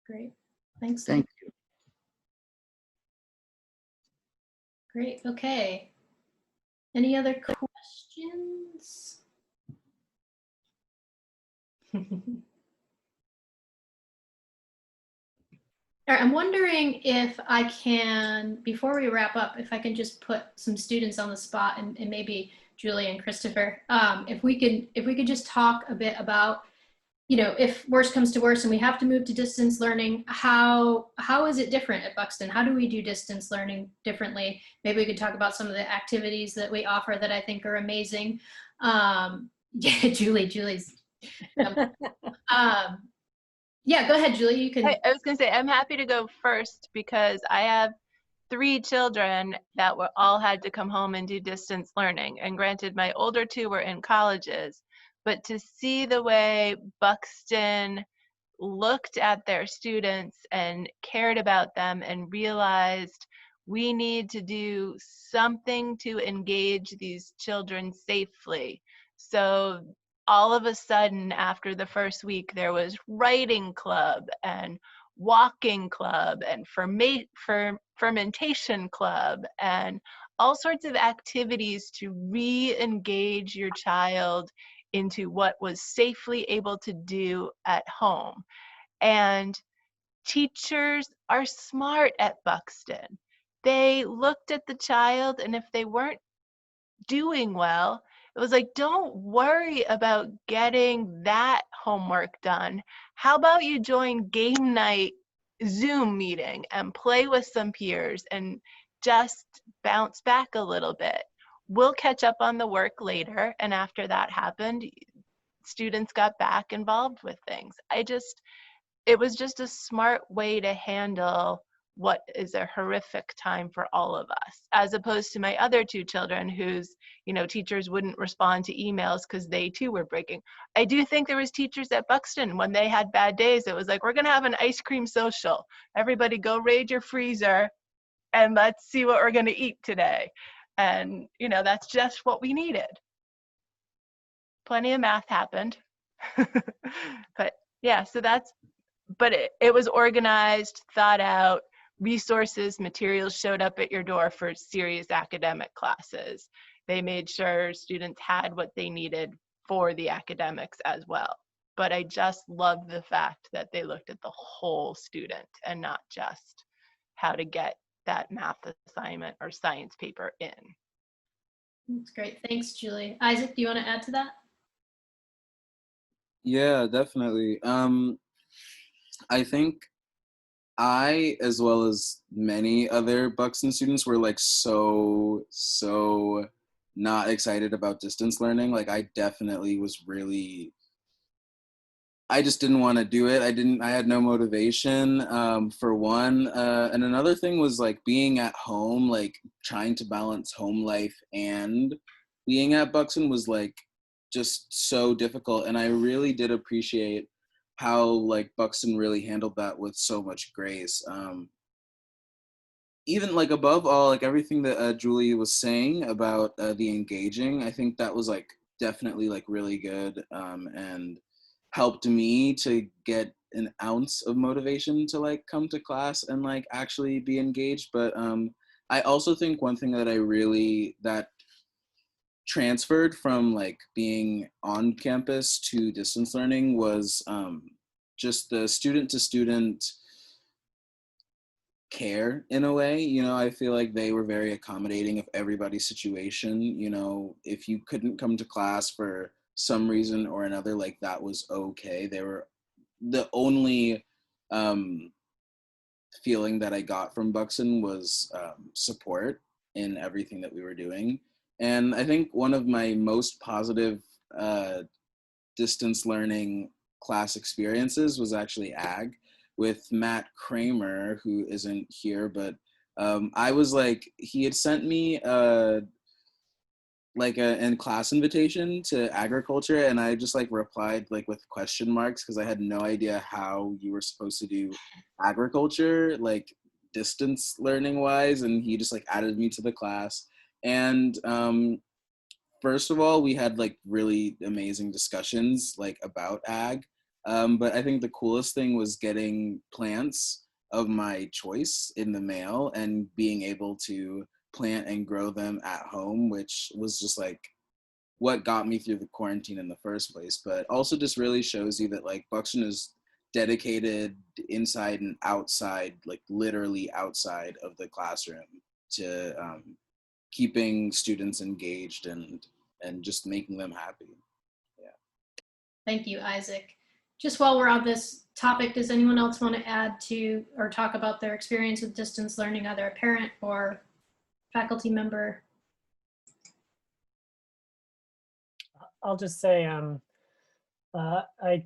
Great, thanks. Thank you. Great, okay. Any other questions? All right, I'm wondering if I can, before we wrap up, if I can just put some students on the spot, and maybe Julie and Christopher, if we could just talk a bit about, if worse comes to worse and we have to move to distance learning, how is it different at Buxton? How do we do distance learning differently? Maybe we could talk about some of the activities that we offer that I think are amazing. Yeah, Julie's. Yeah, go ahead, Julie. You can. I was going to say, I'm happy to go first because I have 3 children that all had to come home and do distance learning. And granted, my older 2 were in colleges, but to see the way Buxton looked at their students and cared about them and realized we need to do something to engage these children safely. So all of a sudden, after the first week, there was writing club and walking club and fermentation club and all sorts of activities to re-engage your child into what was safely able to do at home. And teachers are smart at Buxton. They looked at the child, and if they weren't doing well, it was like, don't worry about getting that homework done. How about you join game night Zoom meeting and play with some peers and just bounce back a little bit. We'll catch up on the work later. And after that happened, students got back involved with things. It was just a smart way to handle what is a horrific time for all of us, as opposed to my other two children whose, teachers wouldn't respond to emails because they too were breaking. I do think there was teachers at Buxton when they had bad days. It was like, we're gonna have an ice cream social. Everybody go raid your freezer and let's see what we're gonna eat today. And that's just what we needed. Plenty of math happened. But yeah, so but it was organized, thought out, resources, materials showed up at your door for serious academic classes. They made sure students had what they needed for the academics as well. But I just love the fact that they looked at the whole student and not just how to get that math assignment or science paper in. That's great. Thanks, Julie. Isaac, do you want to add to that? Yeah, definitely. I think I, as well as many other Buxton students, were like so not excited about distance learning. Like I definitely was really, I just didn't want to do it. I had no motivation, for one. And another thing was like being at home, like trying to balance home life and being at Buxton was like just so difficult. And I really did appreciate how like Buxton really handled that with so much grace. Even like above all, like everything that Julie was saying about the engaging, I think that was like definitely like really good, and helped me to get an ounce of motivation to like come to class and like actually be engaged. But I also think one thing that transferred from like being on campus to distance learning was just the student to student care in a way. I feel like they were very accommodating of everybody's situation. If you couldn't come to class for some reason or another, like that was okay. They were the only feeling that I got from Buxton was support in everything that we were doing. And I think one of my most positive distance learning class experiences was actually ag with Matt Kramer, who isn't here, but I was like, he had sent me like a class invitation to agriculture, and I just like replied like with question marks because I had no idea how you were supposed to do agriculture like distance learning wise, and he just like added me to the class. And first of all, we had like really amazing discussions like about ag, but I think the coolest thing was getting plants of my choice in the mail and being able to plant and grow them at home, which was just like what got me through the quarantine in the first place. But also just really shows you that like Buxton is dedicated inside and outside, like literally outside of the classroom, to keeping students engaged and just making them happy. Yeah. Thank you, Isaac. Just while we're on this topic, does anyone else want to add to or talk about their experience with distance learning, either a parent or faculty member? I'll just say I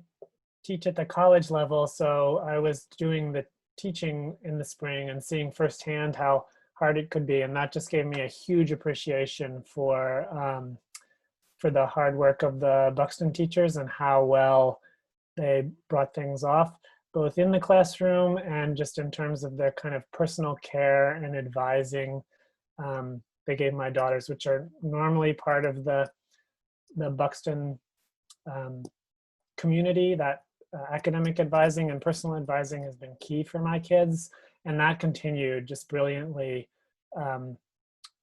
teach at the college level, so I was doing the teaching in the spring and seeing firsthand how hard it could be, and that just gave me a huge appreciation for the hard work of the Buxton teachers and how well they brought things off, both in the classroom and just in terms of their kind of personal care and advising they gave my daughters, which are normally part of the Buxton community, that academic advising and personal advising has been key for my kids. And that continued just brilliantly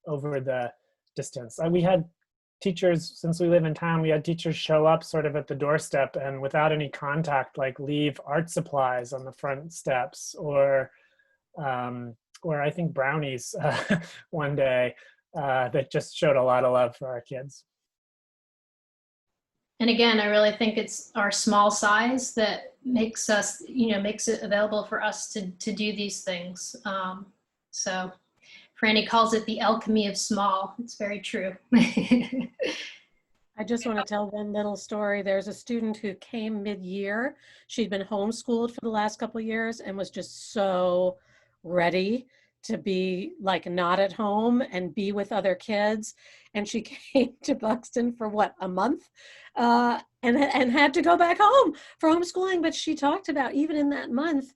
over the distance. We had teachers, since we live in town, we had teachers show up sort of at the doorstep and without any contact, like leave art supplies on the front steps, or I think brownies one day that just showed a lot of love for our kids. And again, I really think it's our small size that makes us, makes it available for us to do these things. So Frannie calls it the alchemy of small. It's very true. I just want to tell one little story. There's a student who came mid-year. She'd been homeschooled for the last couple of years and was just so ready to be like not at home and be with other kids. And she came to Buxton for what, a month? And had to go back home for homeschooling. But she talked about even in that month,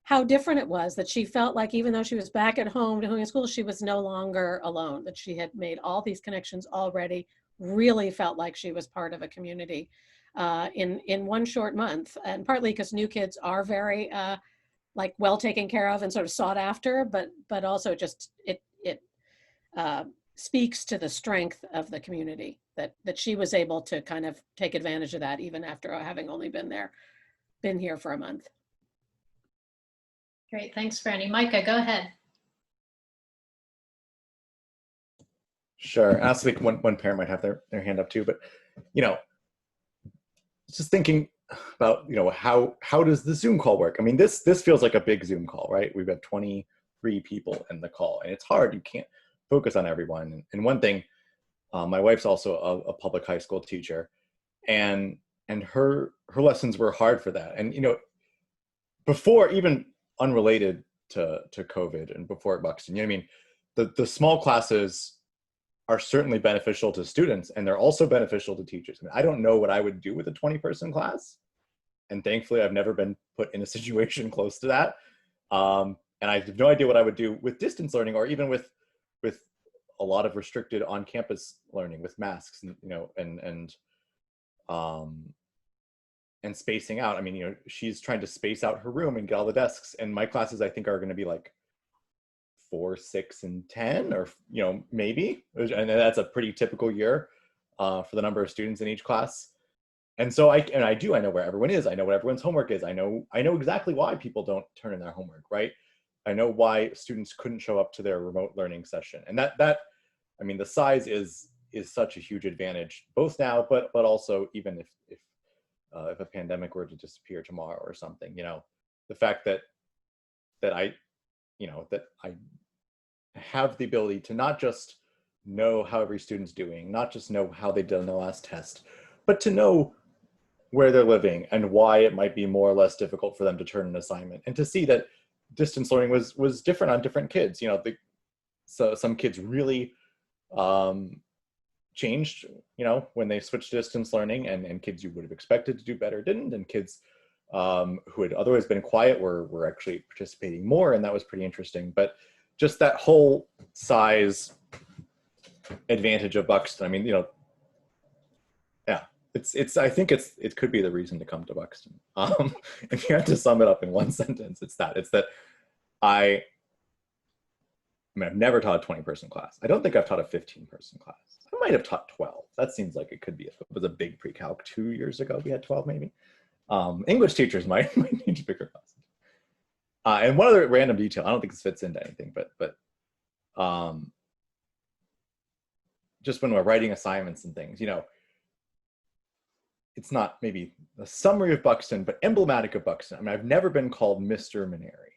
how different it was, that she felt like even though she was back at home doing school, she was no longer alone, that she had made all these connections already, really felt like she was part of a community in one short month. And partly because new kids are very like well taken care of and sort of sought after, but also just it speaks to the strength of the community that she was able to kind of take advantage of that even after having only been here for a month. Great, thanks, Frannie. Micah, go ahead. Sure. I also think one parent might have their hand up too, but just thinking about how does the Zoom call work? I mean, this feels like a big Zoom call, right? We've got 23 people in the call, and it's hard. You can't focus on everyone. And one thing, my wife's also a public high school teacher, and her lessons were hard for that. And before, even unrelated to COVID and before at Buxton, I mean, the small classes are certainly beneficial to students, and they're also beneficial to teachers. I mean, I don't know what I would do with a 20-person class, and thankfully I've never been put in a situation close to that. And I have no idea what I would do with distance learning, or even with a lot of restricted on-campus learning with masks, and spacing out. I mean, she's trying to space out her room and get all the desks, and my classes I think are going to be like 4, 6, and 10, or maybe, and that's a pretty typical year for the number of students in each class. And so I know where everyone is. I know what everyone's homework is. I know exactly why people don't turn in their homework, right? I know why students couldn't show up to their remote learning session, and that I mean, the size is such a huge advantage, both now, but also even if a pandemic were to disappear tomorrow or something, the fact that I have the ability to not just know how every student's doing, not just know how they did on the last test, but to know where they're living and why it might be more or less difficult for them to turn an assignment, and to see that distance learning was different on different kids. So some kids really changed, when they switched to distance learning, and kids you would have expected to do better didn't, and kids who had otherwise been quiet were actually participating more, and that was pretty interesting. But just that whole size advantage of Buxton, I mean, yeah, I think it could be the reason to come to Buxton. If you had to sum it up in one sentence, it's that I mean, I've never taught a 20-person class. I don't think I've taught a 15-person class. I might have taught 12. That seems like it could be. If it was a big pre-calc 2 years ago, we had 12 maybe. English teachers might need bigger classes. And one other random detail, I don't think this fits into anything, but just when we're writing assignments and things, it's not maybe a summary of Buxton, but emblematic of Buxton. I mean, I've never been called Mr. Maneri.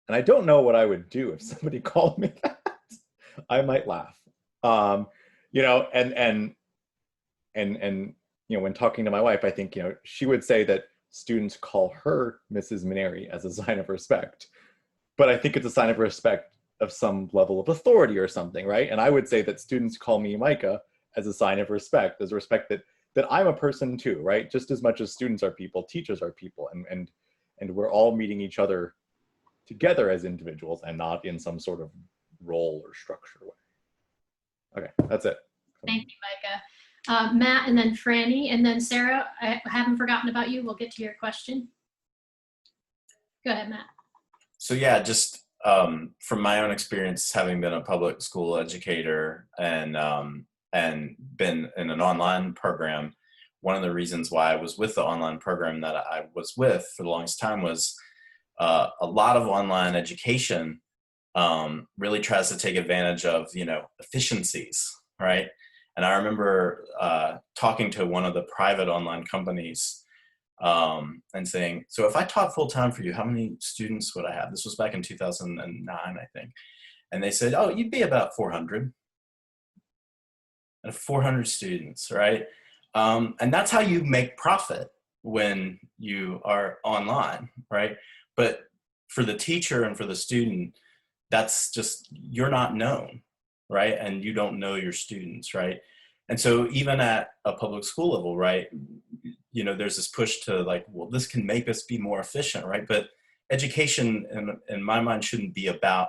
And I don't know what I would do if somebody called me that. I might laugh. And when talking to my wife, I think, she would say that students call her Mrs. Maneri as a sign of respect. But I think it's a sign of respect of some level of authority or something, right? And I would say that students call me Micah as a sign of respect, as a respect that I'm a person too, right? Just as much as students are people, teachers are people, and we're all meeting each other together as individuals and not in some sort of role or structure way. Okay, that's it. Thank you, Micah. Matt, and then Frannie, and then Sarah. I haven't forgotten about you. We'll get to your question. Go ahead, Matt. So yeah, just from my own experience, having been a public school educator and been in an online program, one of the reasons why I was with the online program that I was with for the longest time was a lot of online education really tries to take advantage of, efficiencies, right? And I remember talking to one of the private online companies and saying, so if I taught full time for you, how many students would I have? This was back in 2009, I think. And they said, oh, you'd be about 400. And 400 students, right? And that's how you make profit when you are online, right? But for the teacher and for the student, that's just, you're not known, right? And you don't know your students, right? And so even at a public school level, right, there's this push to like, well, this can make us be more efficient, right? But education, in my mind, shouldn't be about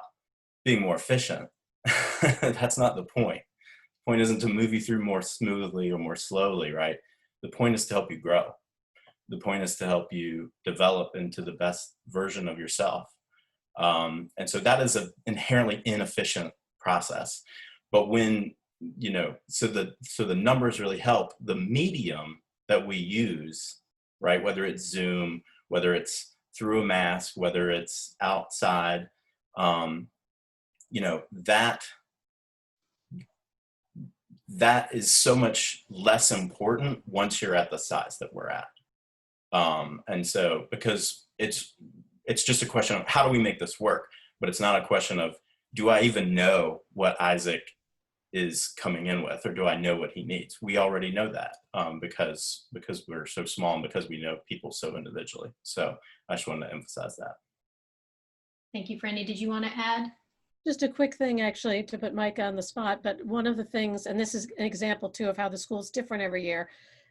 being more efficient. That's not the point. The point isn't to move you through more smoothly or more slowly, right? The point is to help you grow. The point is to help you develop into the best version of yourself. And so that is an inherently inefficient process. But when, so the numbers really help. The medium that we use, right, whether it's Zoom, whether it's through a mask, whether it's outside, that is so much less important once you're at the size that we're at. And so, because it's just a question of how do we make this work, but it's not a question of, do I even know what Isaac is coming in with, or do I know what he needs? We already know that because we're so small and because we know people so individually. So I just wanted to emphasize that. Thank you, Frannie. Did you want to add? Just a quick thing, actually, to put Micah on the spot, but one of the things, and this is an example too of how the school's different every year,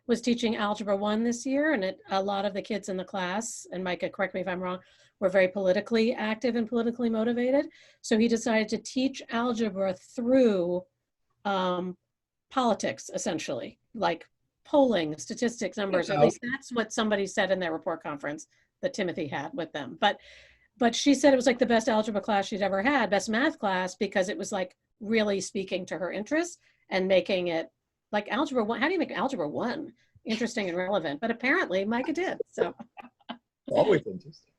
was teaching Algebra 1 this year, and a lot of the kids in the class, and Micah, correct me if I'm wrong, were very politically active and politically motivated. So he decided to teach algebra through politics, essentially, like polling, statistics, numbers. At least that's what somebody said in their report conference that Timothy had with them. But she said it was like the best algebra class she'd ever had, best math class, because it was like really speaking to her interests and making it like Algebra 1. How do you make Algebra 1 interesting and relevant? But apparently Micah did, so. Always interesting.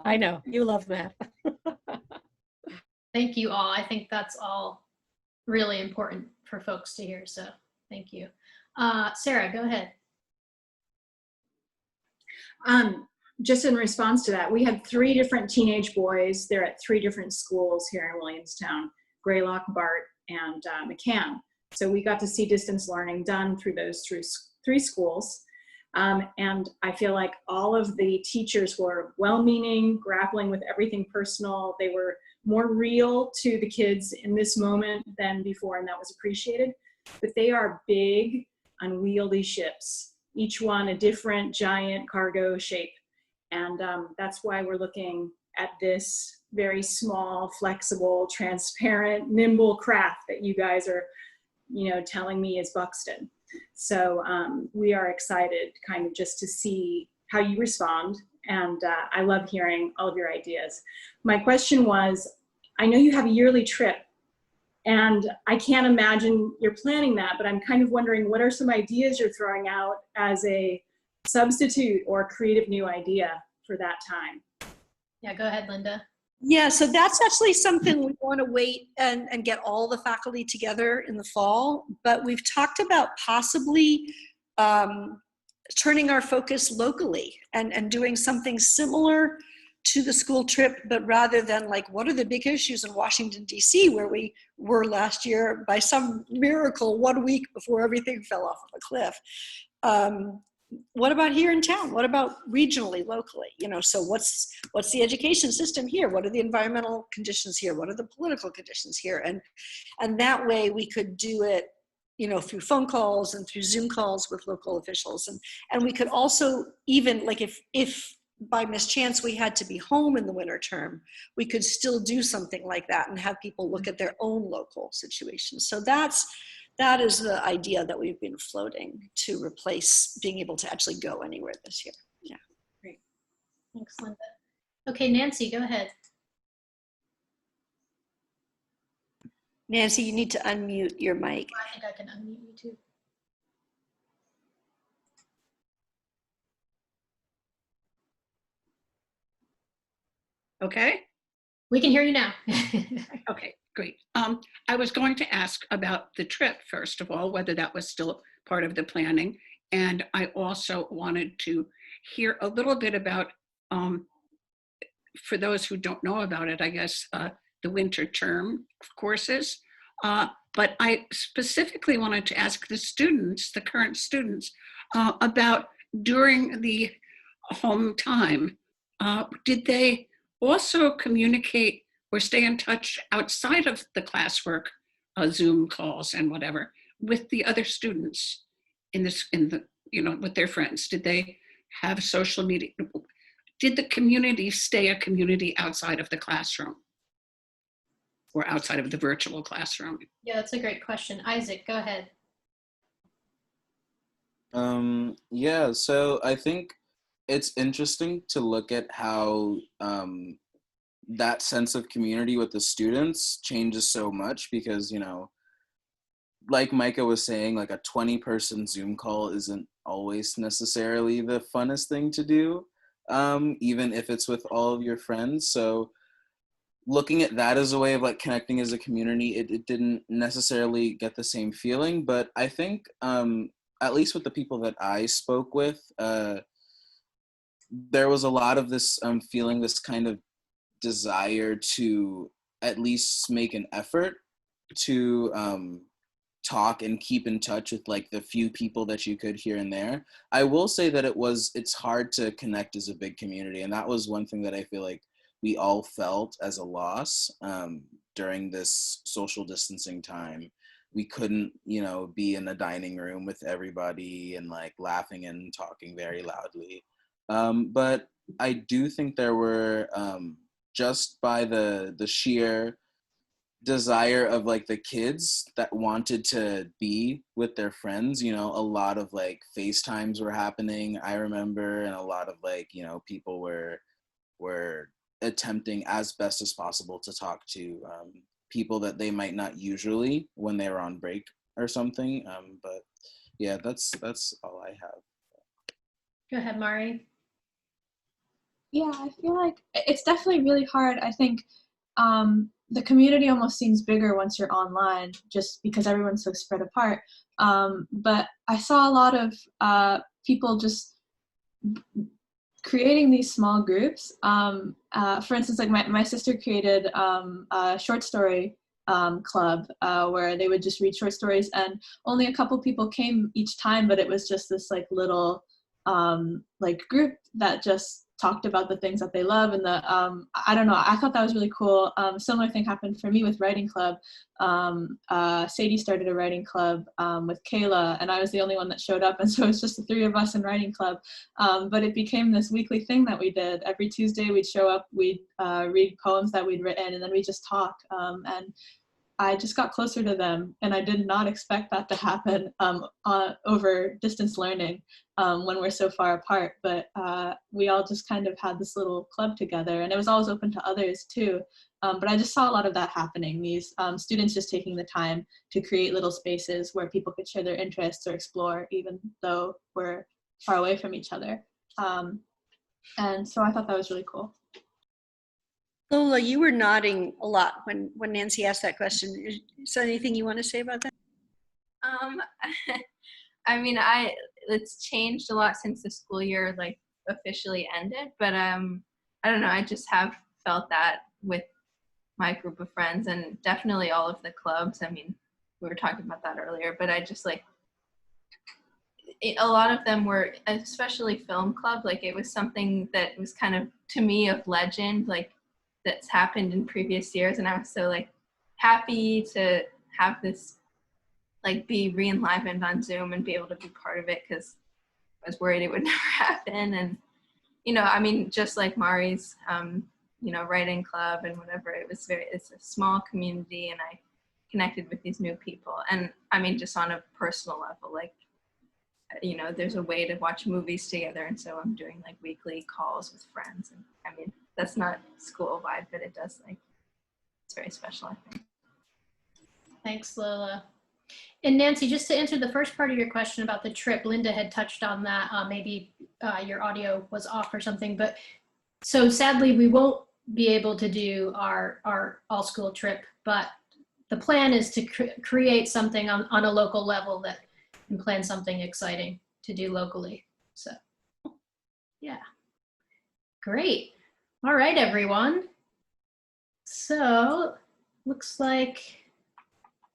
I know, you love math. Thank you all. I think that's all really important for folks to hear, so thank you. Sarah, go ahead. Just in response to that, we had 3 different teenage boys. They're at 3 different schools here in Williamstown, Greylock, Bart, and McCann. So we got to see distance learning done through those 3 schools. And I feel like all of the teachers were well-meaning, grappling with everything personal. They were more real to the kids in this moment than before, and that was appreciated. But they are big, unwieldy ships, each one a different giant cargo shape. And that's why we're looking at this very small, flexible, transparent, nimble craft that you guys are, telling me is Buxton. So we are excited kind of just to see how you respond. And I love hearing all of your ideas. My question was, I know you have a yearly trip, and I can't imagine you're planning that, but I'm kind of wondering what are some ideas you're throwing out as a substitute or creative new idea for that time? Yeah, go ahead, Linda. Yeah, so that's actually something we want to wait and get all the faculty together in the fall. But we've talked about possibly turning our focus locally and doing something similar to the school trip, but rather than like, what are the big issues in Washington, D.C., where we were last year by some miracle 1 week before everything fell off of a cliff. What about here in town? What about regionally, locally? So what's the education system here? What are the environmental conditions here? What are the political conditions here? And that way we could do it, through phone calls and through Zoom calls with local officials. And we could also even, like if by mischance we had to be home in the winter term, we could still do something like that and have people look at their own local situations. So that's that is the idea that we've been floating to replace being able to actually go anywhere this year. Yeah. Great. Thanks, Linda. Okay, Nancy, go ahead. Nancy, you need to unmute your mic. I think I can unmute you too. Okay. We can hear you now. Okay, great. I was going to ask about the trip, first of all, whether that was still part of the planning. And I also wanted to hear a little bit about, for those who don't know about it, I guess, the winter term courses. But I specifically wanted to ask the students, the current students, about during the home time, did they also communicate or stay in touch outside of the classwork, Zoom calls and whatever, with the other students with their friends? Did they have social media? Did the community stay a community outside of the classroom or outside of the virtual classroom? Yeah, that's a great question. Isaac, go ahead. Yeah, so I think it's interesting to look at how that sense of community with the students changes so much because, like Micah was saying, like a 20-person Zoom call isn't always necessarily the funnest thing to do, even if it's with all of your friends. So looking at that as a way of like connecting as a community, it didn't necessarily get the same feeling, but I think at least with the people that I spoke with, there was a lot of this feeling, this kind of desire to at least make an effort to talk and keep in touch with like the few people that you could here and there. I will say that it's hard to connect as a big community, and that was one thing that I feel like we all felt as a loss during this social distancing time. We couldn't, be in a dining room with everybody and like laughing and talking very loudly. But I do think there were, just by the sheer desire of like the kids that wanted to be with their friends, a lot of like FaceTimes were happening, I remember, and a lot of like, people were attempting as best as possible to talk to people that they might not usually when they were on break or something. But yeah, that's all I have. Go ahead, Mari. Yeah, I feel like it's definitely really hard. I think the community almost seems bigger once you're online just because everyone's so spread apart. But I saw a lot of people just creating these small groups. For instance, like my sister created a short story club where they would just read short stories, and only a couple people came each time, but it was just this like little like group that just talked about the things that they love. And I don't know, I thought that was really cool. Similar thing happened for me with writing club. Sadie started a writing club with Kayla, and I was the only one that showed up, and so it was just the three of us in writing club. But it became this weekly thing that we did. Every Tuesday we'd show up, we'd read poems that we'd written, and then we just talk. And I just got closer to them, and I did not expect that to happen over distance learning when we're so far apart. But we all just kind of had this little club together, and it was always open to others too. But I just saw a lot of that happening, these students just taking the time to create little spaces where people could share their interests or explore, even though we're far away from each other. And so I thought that was really cool. Lola, you were nodding a lot when Nancy asked that question. Is there anything you want to say about that? I mean, it's changed a lot since the school year like officially ended, but I don't know, I just have felt that with my group of friends, and definitely all of the clubs. I mean, we were talking about that earlier, but I just like, a lot of them were, especially film club, like it was something that was kind of, to me, of legend, like that's happened in previous years, and I was so like happy to have this like be re-enlivened on Zoom and be able to be part of it, because I was worried it would never happen. And I mean, just like Mari's writing club and whatever, it's a small community, and connected with these new people. And I mean, just on a personal level, like, you know, there's a way to watch movies together. And so I'm doing like weekly calls with friends. And I mean, that's not school vibe, but it does, like, it's very special, I think. Thanks, Lola. And Nancy, just to answer the first part of your question about the trip, Linda had touched on that. Maybe your audio was off or something, but so sadly we won't be able to do our all school trip, but the plan is to create something on a local level that can plan something exciting to do locally. So yeah, great. All right, everyone. So looks like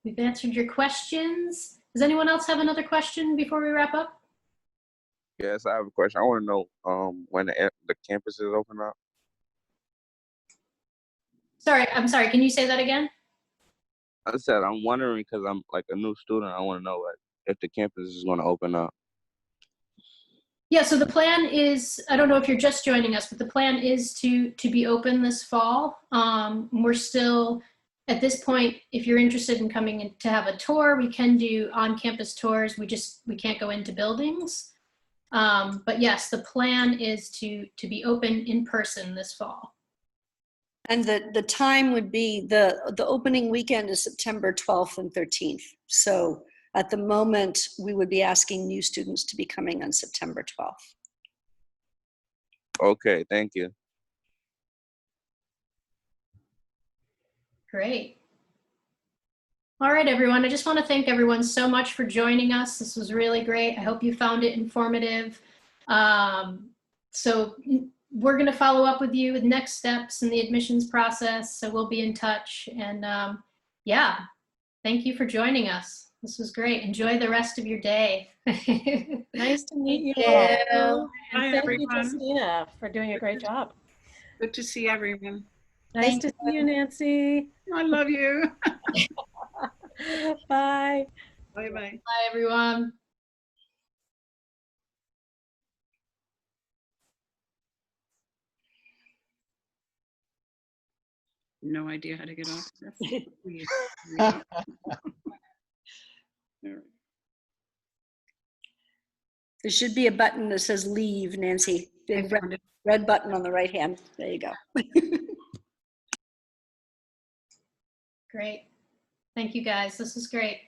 we've answered your questions. Does anyone else have another question before we wrap up? Yes, I have a question. I want to know when the campus is open up. Sorry, I'm sorry. Can you say that again? I said I'm wondering because I'm like a new student. I want to know like if the campus is going to open up. Yeah, so the plan is, I don't know if you're just joining us, but the plan is to be open this fall. We're still, at this point, if you're interested in coming in to have a tour, we can do on-campus tours. We can't go into buildings. But yes, the plan is to be open in person this fall. And the time would be, the opening weekend is September 12th and 13th. So at the moment, we would be asking new students to be coming on September 12th. Okay, thank you. Great. All right, everyone. I just want to thank everyone so much for joining us. This was really great. I hope you found it informative. So we're going to follow up with you with next steps in the admissions process. So we'll be in touch. And yeah, thank you for joining us. This was great. Enjoy the rest of your day. Nice to meet you Yeah. all. Bye, And thank you, everyone. Justina, for doing a great job. Good to see everyone. Nice to see you, Nancy. I love you. Bye. Bye-bye. Bye, everyone. No idea how to get off. That's weird. There should be a button that says leave, Nancy. Big red button on the right hand. There you go. Great. Thank you, guys. This is great.